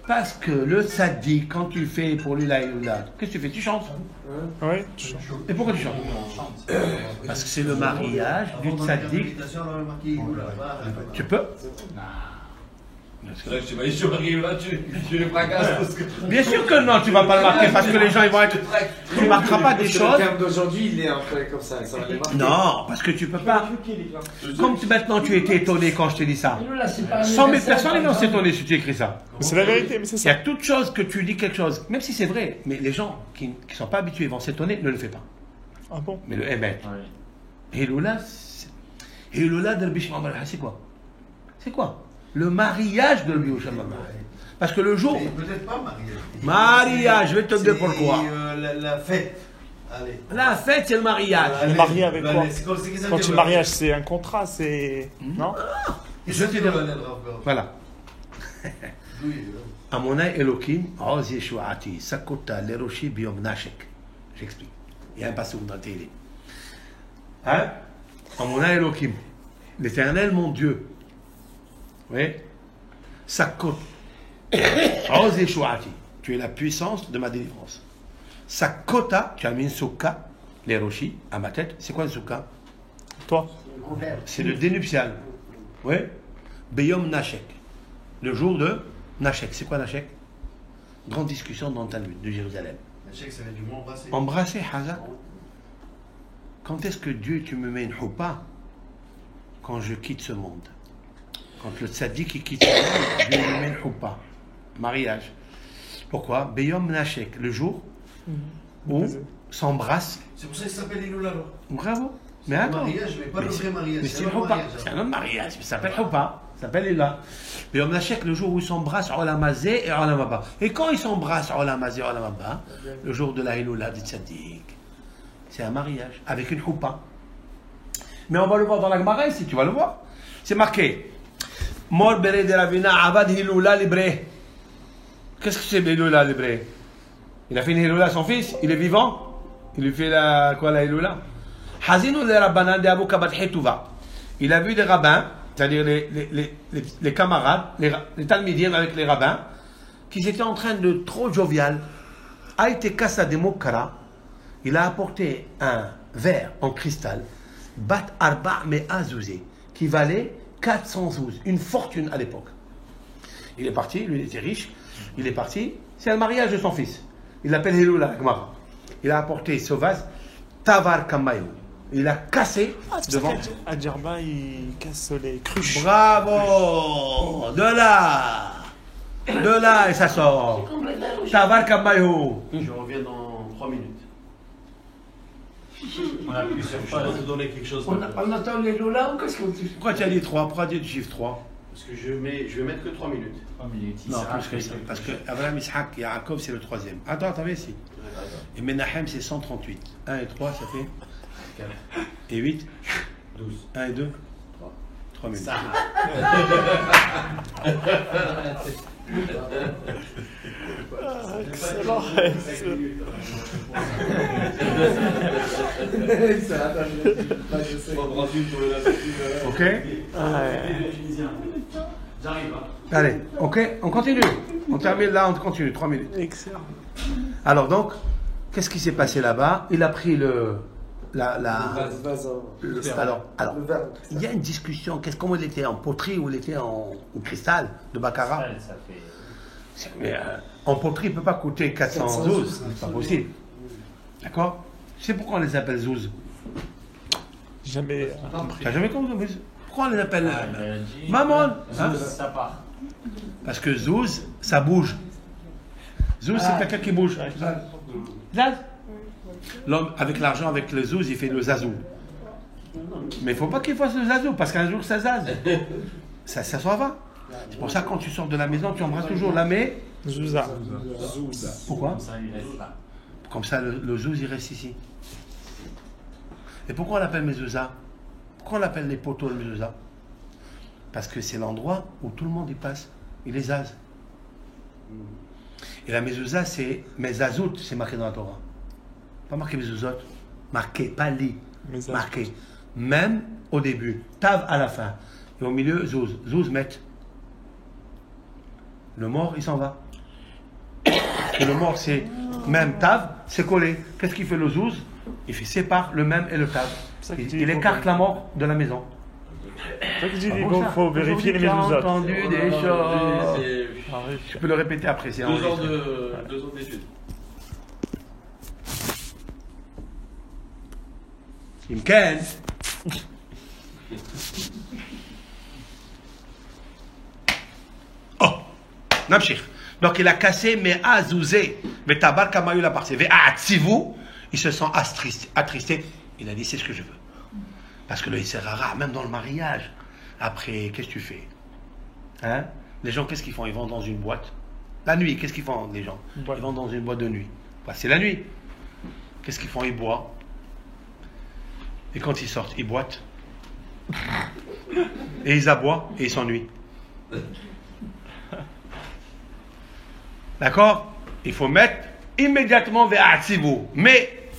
Parce que le tzaddik, quand tu fais pour lui la Hilloula, qu'est-ce que tu fais? Tu chantes. Oui. Et pourquoi tu chantes? Parce que c'est le mariage du tzaddik. Tu peux? C'est vrai que tu vas y jouer là, tu les fracasses parce que. Bien sûr que non, tu vas pas le marquer parce que les gens ils vont être. Tu marqueras pas des choses. Le terme d'aujourd'hui, il est un peu comme ça va les marquer. Non, parce que tu peux pas. Comme maintenant tu étais étonné quand je t'ai dit ça. Là, c'est pas 100 000 personnes ils vont s'étonner si tu écris ça. C'est la vérité, mais c'est Il y a ça. toute chose que tu dis quelque chose, même si c'est vrai, mais les gens qui ne sont pas habitués vont s'étonner, ne le fais pas. Ah bon? Mais le Emet. Oui. Hilloula de Bishma Bal-Haïd, c'est quoi? C'est quoi? le mariage de Rabbi Yehoshua. Parce que le jour... Peut-être pas mariage. Mariage, je vais te dire pourquoi. La fête. Allez. La fête, c'est le mariage. Le marié avec quoi? C'est comme c'est Quand tu mariage, c'est un contrat, c'est. Non? Je te dis... Voilà. Amonai Elohim, Oz Yeshuati, Sakota, Leroshi, Biom Nashek. J'explique. Il y a un passage dans le télé. Hein? Amonai Elohim, l'Éternel mon Dieu. Oui? Sakot. Oz Yeshuati, tu es la puissance de ma délivrance. Sakota, tu as mis une soukha, Leroshi, à ma tête. C'est quoi une soukha? Toi? C'est le dénuptial. Oui? Beyom Nashek. Le jour de Nashek. C'est quoi Nashek? Grande discussion dans le Talmud de Jérusalem. Nashek, ça veut dire embrasser. Embrasser, Hazak. Quand est-ce que Dieu, tu me mets une choupa? Quand je quitte ce monde. Quand le tzaddik il quitte ce monde, Dieu me met une choupa. Mariage. Pourquoi? Beyom Nashek. Le jour où s'embrasse. C'est pour ça qu'il s'appelle Iloula. Bravo. Mais C'est un attends. mariage, mais pas le vrai mariage. Mais c'est une choupa. C'est un autre mariage. Il s'appelle choupa. Ça s'appelle Ila. Et Yom Nashek, le jour où ils s'embrassent Olamazé et Olamaba. Et quand ils s'embrassent Olamazé et Olamaba, le jour de la Hiloula du Tzaddik, c'est un mariage avec une choupa. Mais on va le voir dans la Gemara ici, tu vas le voir. C'est marqué Mor Bere de Ravina Abad Hiloula Libre. Qu'est-ce que c'est Hiloula Libre? Il a fait une Hiloula à son fils, il est vivant. Il lui fait la Hiloula. Hazinu le Rabbanan de Abu Kabat Hetuva. Il a vu des rabbins. C'est-à-dire les camarades, les talmidim avec les rabbins, qui étaient en train de trop jovial. A été kassa de Mokara, il a apporté un verre en cristal, bat arba me azouzé, qui valait 400 zouz, une fortune à l'époque. Il est parti, lui il était riche, il est parti, c'est le mariage de son fils. Il l'appelle Hiloula Gemara. Il a apporté ce vase, Tavar Kamayou. Il a cassé devant. À Djerba, il casse les cruches. Bravo! De là! Et ça sort. Tavar Kamayou. Je reviens dans 3 minutes. On appuie sur Je vais te donner quelque chose. On attend les lolas ou qu'est-ce qu'on dit? Pourquoi tu as dit 3? Pourquoi tu as dit chiffre 3? Parce que je vais mettre que 3 minutes. 3 minutes. Non, plus que ça. Parce que Abraham, Ishaq, Yaakov, c'est le 3e. Attends, ici. Et Menahem, c'est 138. 1 et 3, ça fait 4. Et 8 12. 1 et 2 3 minutes. Excellent. Ok? J'arrive. Allez, ok, on continue. On termine là, on continue, 3 minutes. Excellent. Alors donc, qu'est-ce qui s'est passé là-bas? Il a pris alors, il y a une discussion. Comment il était en poterie ou il était en cristal de baccarat? Ça fait... Mais en poterie, il ne peut pas coûter 400 zouz. C'est pas possible. D'accord? Tu sais pourquoi on les appelle zouz? Jamais. Tu n'as jamais compris? Pourquoi on les appelle Maman? Hein? Ça part. Parce que zouz, ça bouge. Zouz, c'est quelqu'un qui bouge. Zaz. L'homme, avec l'argent, avec le zouz, il fait le zazou. Mais il ne faut pas qu'il fasse le zazou, parce qu'un jour, ça zaz. Ça s'en va. C'est pour ça que quand tu sors de la maison, tu embrasses toujours la main. Zouza. Pourquoi? Comme ça, il reste là. Comme ça, le zouz, il reste ici. Et pourquoi on l'appelle mezouza? Pourquoi on l'appelle les poteaux de mezouza? Parce que c'est l'endroit où tout le monde y passe. Il les zaz. Et la mezouza, c'est mezazout, c'est marqué dans la Torah. Pas marqué mezuzot. Marqué, pas li. Marqué. Même au début. Tav à la fin. Et au milieu, zouz. Zouz met. Le mort, il s'en va. Et le mort, c'est même tav, c'est collé. Qu'est-ce qu'il fait le zouz? Il fait sépare le même et le tav. Il écarte la mort de la maison. C'est ça que je dis, il faut vérifier les J'ai mésouzotes. entendu des choses. Je peux le répéter après. C'est 2 ans enregistré. d'études. يمكن Oh, نمشيخ. Donc il a cassé, mais azouzé. Mais tabar kama il a passé. Il se sent attristé. Il a dit c'est ce que je veux. Parce que le Isserara, même dans le mariage, après, qu'est-ce que tu fais? Hein? Les gens, qu'est-ce qu'ils font? Ils vont dans une boîte. La nuit, qu'est-ce qu'ils font, les gens? Ils vont dans une boîte de nuit. Bah, c'est la nuit. Qu'est-ce qu'ils font? Ils boivent. Et quand ils sortent, ils boitent. Et ils aboient et ils s'ennuient. D'accord? Il faut mettre immédiatement vers Atsibo. Mais,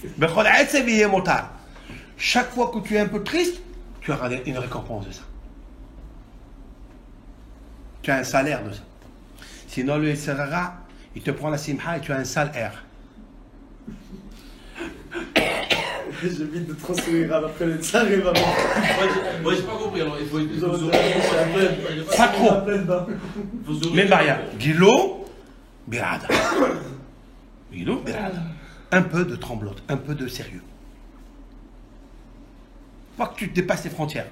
chaque fois que tu es un peu triste, tu auras une récompense de ça. Tu as un salaire de ça. Sinon, le Serra, il te prend la simha et tu as un sale air. J'évite de transférer après le tsar et vraiment. Moi, j'ai pas compris. Alors, il faut. Pas trop. Mais Maria, dis-le, birada. Dis-le, birada. Un peu de tremblote, un peu de sérieux. Pas que tu dépasses les frontières.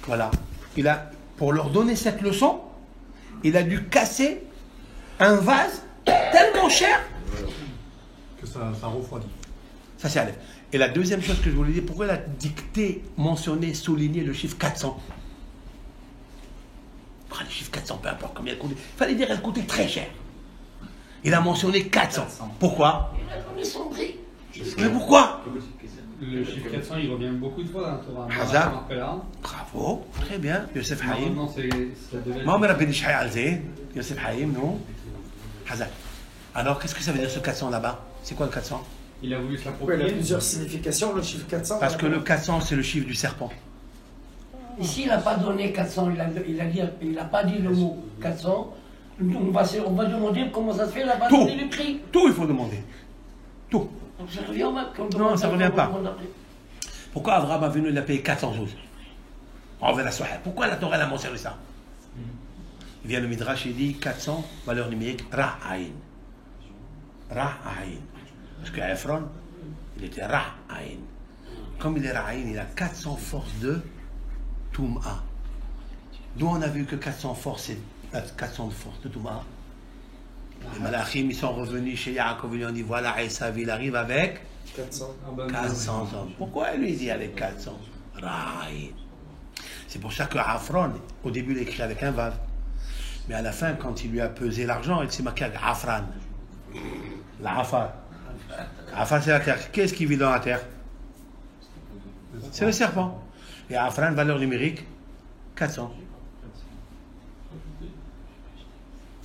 Voilà. Pour leur donner cette leçon, il a dû casser un vase tellement cher Que ça refroidit. Ça c'est Aleph. Et la deuxième chose que je voulais dire, pourquoi il a dicté, mentionné, souligné le chiffre 400? Le chiffre 400, peu importe combien il coûtait. Il fallait dire qu'elle coûtait très cher. Il a mentionné 400. Pourquoi? Il a donné son prix. Mais pourquoi? Le chiffre 400, il revient beaucoup de fois dans la Torah. Hazard. Bravo, très bien. Youssef Haïm. Normalement, ça devait ما عمرنا بين شحال على زين يوسف حايم non Hazard. Alors qu'est-ce que ça veut dire ce 400 là-bas? C'est quoi le 400? Il a voulu Pourquoi il a s'approprier. plusieurs significations, le chiffre 400? Parce que le 400 c'est le chiffre du serpent. Ici, il n'a pas donné 400, il n'a pas dit le mot 400. On va demander comment ça se fait, il n'a pas Tout. donné le prix. Tout il faut demander. Tout. Donc ça revient au même. Non, ça revient pas. Pourquoi Abraham a venu, il a payé 400 choses? On verra ça. Pourquoi la Torah a mentionné ça? Il vient le Midrash et dit 400, valeur numérique, Ra'aïn. Ra'aïn. Parce que Ephron, il était Ra'aïn. Comme il est Ra'aïn, il a 400 forces de Toum'a. D'où on a vu que 400 forces, c'est 400 forces de Toum'a. Les Malachim, ils sont revenus chez Yaakov, ils lui ont dit voilà, Esav, il arrive avec 400 hommes. Pourquoi lui dit avec 400? Ra'aïn. C'est pour ça que Afron, au début, il écrit avec un vav. Mais à la fin, quand il lui a pesé l'argent, il s'est marqué avec Afran. La Afar. Afar, c'est la terre. Qu'est-ce qui vit dans la terre? C'est le serpent. Et Afran, valeur numérique, 400.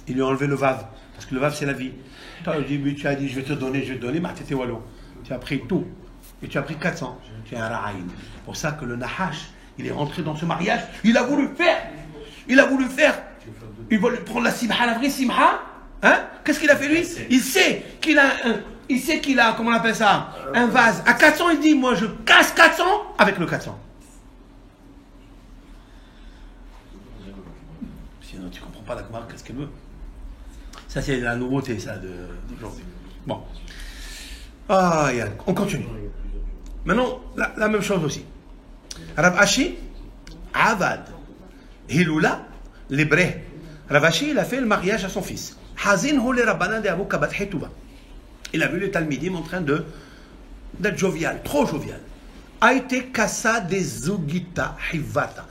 Il lui a enlevé le vav. Parce que le vav, c'est la vie. Toi, au début, tu as dit je vais te donner, mais tu étais wallo. Tu as pris tout. Et tu as pris 400. Tu es un ra'aïn. C'est pour ça que le Nahash, il est rentré dans ce mariage. Il a voulu faire. Il veut prendre la simha, la vraie simha. Hein? Qu'est-ce qu'il a fait lui? Il sait qu'il a, comment on appelle ça? Un vase. À 400, il dit, moi je casse 400 avec le 400. Sinon, tu ne comprends pas la Gemara, qu'est-ce qu'elle veut. Ça, c'est la nouveauté, ça, d'aujourd'hui. Bon. Ah, Yann, on continue. Maintenant, la même chose aussi. Rav Ashi, Avad, Hiloula, l'hébreu. Rav Ashi, il a fait le mariage à son fils. Hazin hu le Rabbanan de Abu Kabat Hetouba. Il a vu les Talmidim en train d'être jovial, trop jovial. Aïte Kassa des Zugita Hivata.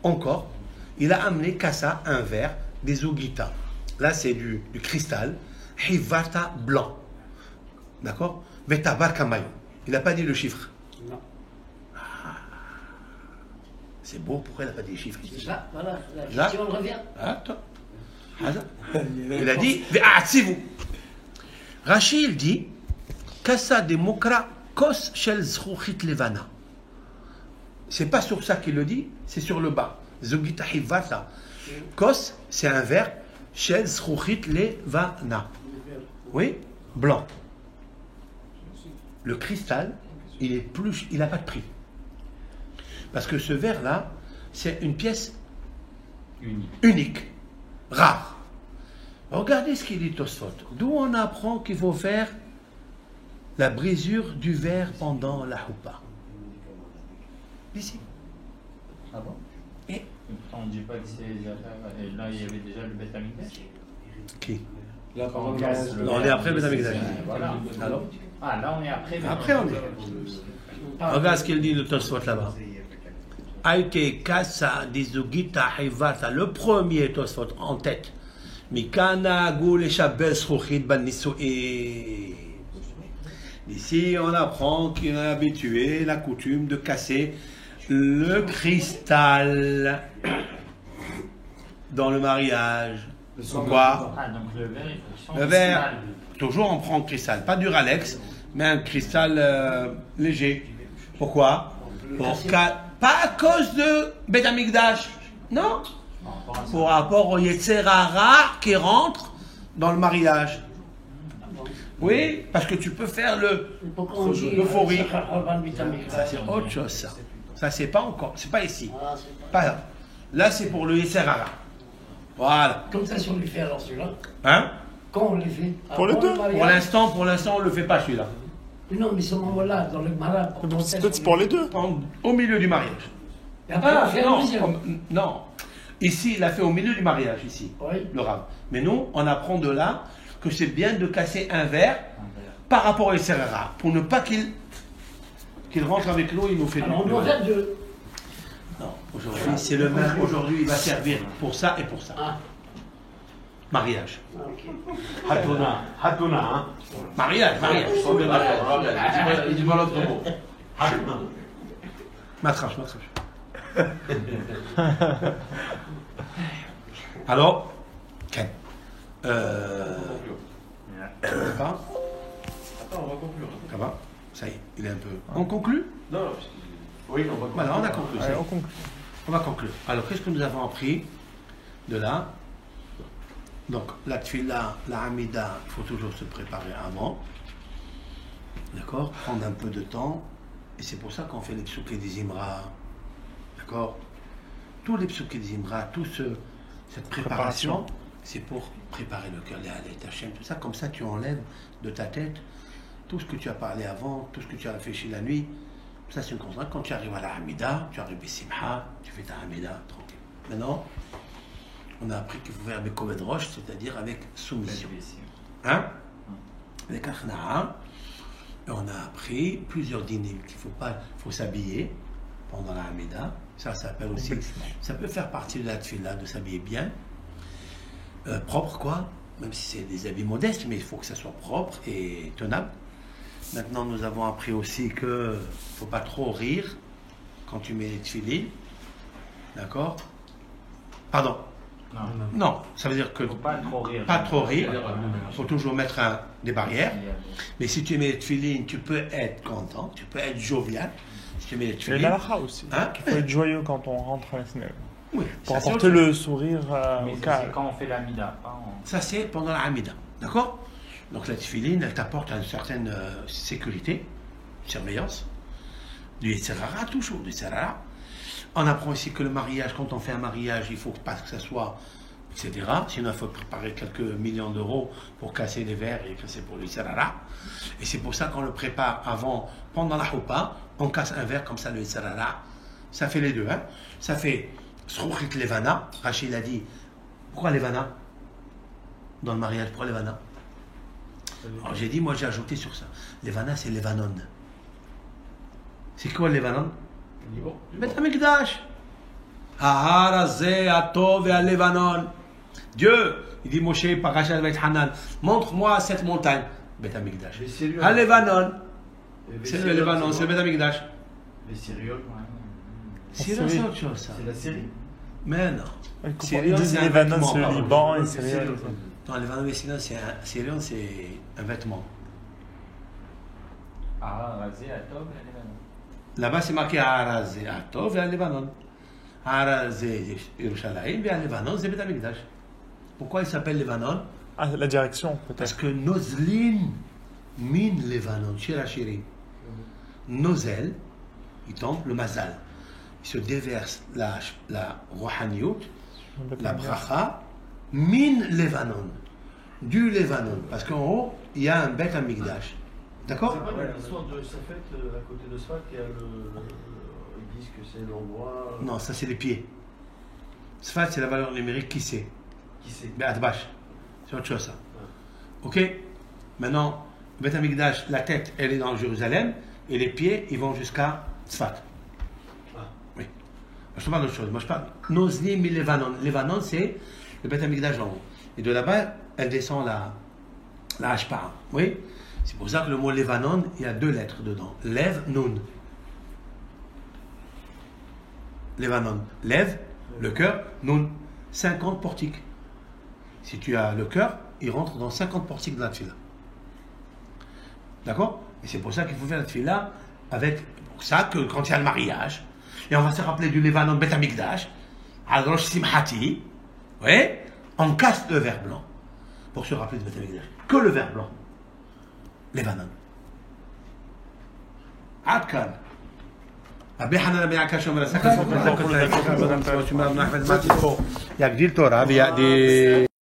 Encore, il a amené Kassa, un verre, des Zugita. Là, c'est du cristal. Hivata blanc. D'accord? Vetabar Kamayo. Il n'a pas dit le chiffre. Non. C'est beau, pourquoi il n'a pas dit les chiffres ici? Là, voilà, la question revient. Attends. Il a dit Ve'atsivu. Rachid il dit Kassa de Mokra Kos Shel Zchouchit Levana. C'est pas sur ça qu'il le dit, c'est sur le bas. Zogita Hivata. Kos, c'est un verre. Shel Zchouchit Levana. Oui, blanc. Le cristal, il n'a pas de prix. Parce que ce verre-là, c'est une pièce unique, rare. Regardez ce qu'il dit Tosfot. D'où on apprend qu'il faut faire la brisure du verre pendant la houpa. Ici. Ah bon? Et on ne dit pas que c'est là il y avait déjà le Beth Amikdash. qui? Là, On est après le Beth Amikdash. Voilà. Alors? Ah là on est après. Après on est. Regarde ce qu'il dit le Tosfot là-bas. Aïke Kassa Dizugita Hivata, le premier Tosfot en tête. Mikana Goul Shabel Srouchid Ban Nisoué. Ici, on apprend qu'il est habitué la coutume de casser le cristal dans le mariage. Pourquoi? Ah, donc le verre, il faut Le verre, toujours on prend cristal, pas du Ralex, mais un cristal léger. Pourquoi? Pas à cause de Beth Amikdash, non. Pour rapport au Yetzerara qui rentre dans le mariage. Oui, parce que tu peux faire l'euphorie. Ça c'est autre chose, ça. Ça c'est pas encore, c'est pas ici. Pas là. Là c'est pour le Yetzerara. Voilà. Comme ça, si on les fait alors celui-là. Hein? Quand on les fait? Pour les deux. Pour l'instant, on le fait pas celui-là. Non, mais ce moment-là, dans le mariage. C'est pour les deux. Au milieu du mariage. Et après, on fait un deuxième. Non. Ici, il a fait au milieu du mariage, ici, Oui. le rab. Mais nous, on apprend de là que c'est bien de casser un verre par rapport au Serrara, pour ne pas qu'il rentre avec l'eau, il nous fait du Alors, on doit faire deux. Non, aujourd'hui, c'est le même. Aujourd'hui, il va servir pour ça et pour ça. Ah. Mariage. Ah, ok. Hatuna, hein. Mariage. On est d'accord. Il dit pas l'autre mot. Hatuna. Matrache. Alors, Ken. Ça va? Attends, on va conclure. Ça va? Ça y est, il est un peu. On conclut? Non, oui, on va conclure. Voilà, on a conclu. ça y est. Allez, on conclut. On va conclure. Alors, qu'est-ce que nous avons appris de là? Donc, la tfila, la hamida, il faut toujours se préparer avant. D'accord? Prendre un peu de temps. Et c'est pour ça qu'on fait les psouké des Imra. D'accord? Tous les psouké des Imra, cette préparation, c'est pour préparer le cœur, les halètes, Hachem, tout ça. Comme ça, tu enlèves de ta tête tout ce que tu as parlé avant, tout ce que tu as réfléchi la nuit. Ça, c'est une constante. Quand tu arrives à la Hamida, tu arrives à Simha, tu fais ta Hamida tranquille. Maintenant, on a appris qu'il faut faire avec Koved Roche, c'est-à-dire avec soumission. Hein? Avec Achna'a. Et on a appris plusieurs dîners qu'il faut s'habiller pendant la Hamida. Ça s'appelle aussi. Ça peut faire partie de la tfila, de s'habiller bien. Propre, quoi. Même si c'est des habits modestes, mais il faut que ça soit propre et tenable. Maintenant, nous avons appris aussi qu'il ne faut pas trop rire quand tu mets les tfilines. D'accord? Pardon? Non, ça veut dire que. Faut pas trop rire. Pas trop rire. Il faut toujours mettre des barrières. Mais si tu mets les tfilines, tu peux être content, tu peux être jovial. Si tu mets les Et tfilines. l'alakha aussi. Hein? Il faut être joyeux quand on rentre à la cinéma. Oui, Pour ça, c'est apporter autre chose. le sourire Mais au ça, calme. c'est quand on fait la mida, pas en... Ça, c'est pendant la Hamida. D'accord? Donc la tfiline, elle t'apporte une certaine sécurité, surveillance. Du Yetzirara, toujours du Yetzirara. On apprend aussi que le mariage, quand on fait un mariage, il faut pas que ça soit, etc. Sinon, il faut préparer quelques millions d'euros pour casser les verres et casser pour le Yetzirara. Et c'est pour ça qu'on le prépare avant, pendant la Choupa, on casse un verre comme ça, le Yetzirara. Ça fait les deux. Hein? Ça fait Srouchit Levana. Rachid a dit, pourquoi Levana? Dans le mariage, pourquoi Levana? Alors j'ai dit, moi j'ai ajouté sur ça. Levana, c'est Levanon. C'est quoi Levanon? Beth Amikdash. Haharazé, Atov et Levanon. Dieu, il dit Moshe, Parashat Beit Hanan, montre-moi cette montagne. Beth Amikdash. À Levanon. C'est le Levanon, c'est Beth Amikdash. Les Syriens. Syrian, c'est autre chose, ça. C'est la Syrie. Mais non. Ils disent c'est un Lebanon, vêtement. c'est le Liban, et Syrie. Non, Levanon et Syrian, c'est un vêtement. Ah, vas-y, à top, elle est là. Là-bas, c'est marqué Harazé, Atov et Levanon. Harazé, Yerushalayim, et Levanon, c'est Beth Amikdash. Pourquoi il s'appelle Levanon? Ah, la direction, Parce peut-être. que Nozlin min Levanon, Shirachirim. Nozel, il tombe, le mazal. Il se déverse la rohaniyut, la bracha, min Levanon, du Levanon. Parce qu'en haut, il y a un Beth Amikdash. D'accord? C'est pas l'histoire de Safet à côté de Sfat qui a ils disent que c'est l'endroit. Non, ça c'est les pieds. Sfat, c'est la valeur numérique, qui c'est? Qui c'est? Be'atbash. C'est autre chose ça. Ok? Maintenant, Beth Amikdash, la tête, elle est dans Jérusalem, et les pieds, ils vont jusqu'à Sfat. Ah. Oui. Je te parle d'autre chose. Moi, je parle Nozlim et Levanon. Levanon, c'est le Beth Amikdash en haut. Et de là-bas, elle descend la Hashpara. Oui? C'est pour ça que le mot Levanon, il y a 2 lettres dedans. Lev, Nun. Levanon. Lev, le cœur, Nun. 50 portiques. Si tu as le cœur, il rentre dans 50 portiques de la tfila. D'accord? Et c'est pour ça qu'il faut faire la tfila avec. Pour ça que quand il y a le mariage, et on va se rappeler du Levanon Beth Amikdash, al Rosh Simhati, oui, on casse le verre blanc pour se rappeler de Beth Amikdash. Que le verre blanc. Levanon. Adkan. Rabbi Hanan ben Akash אומר לסכם, il y a Gdil Torah, il y a des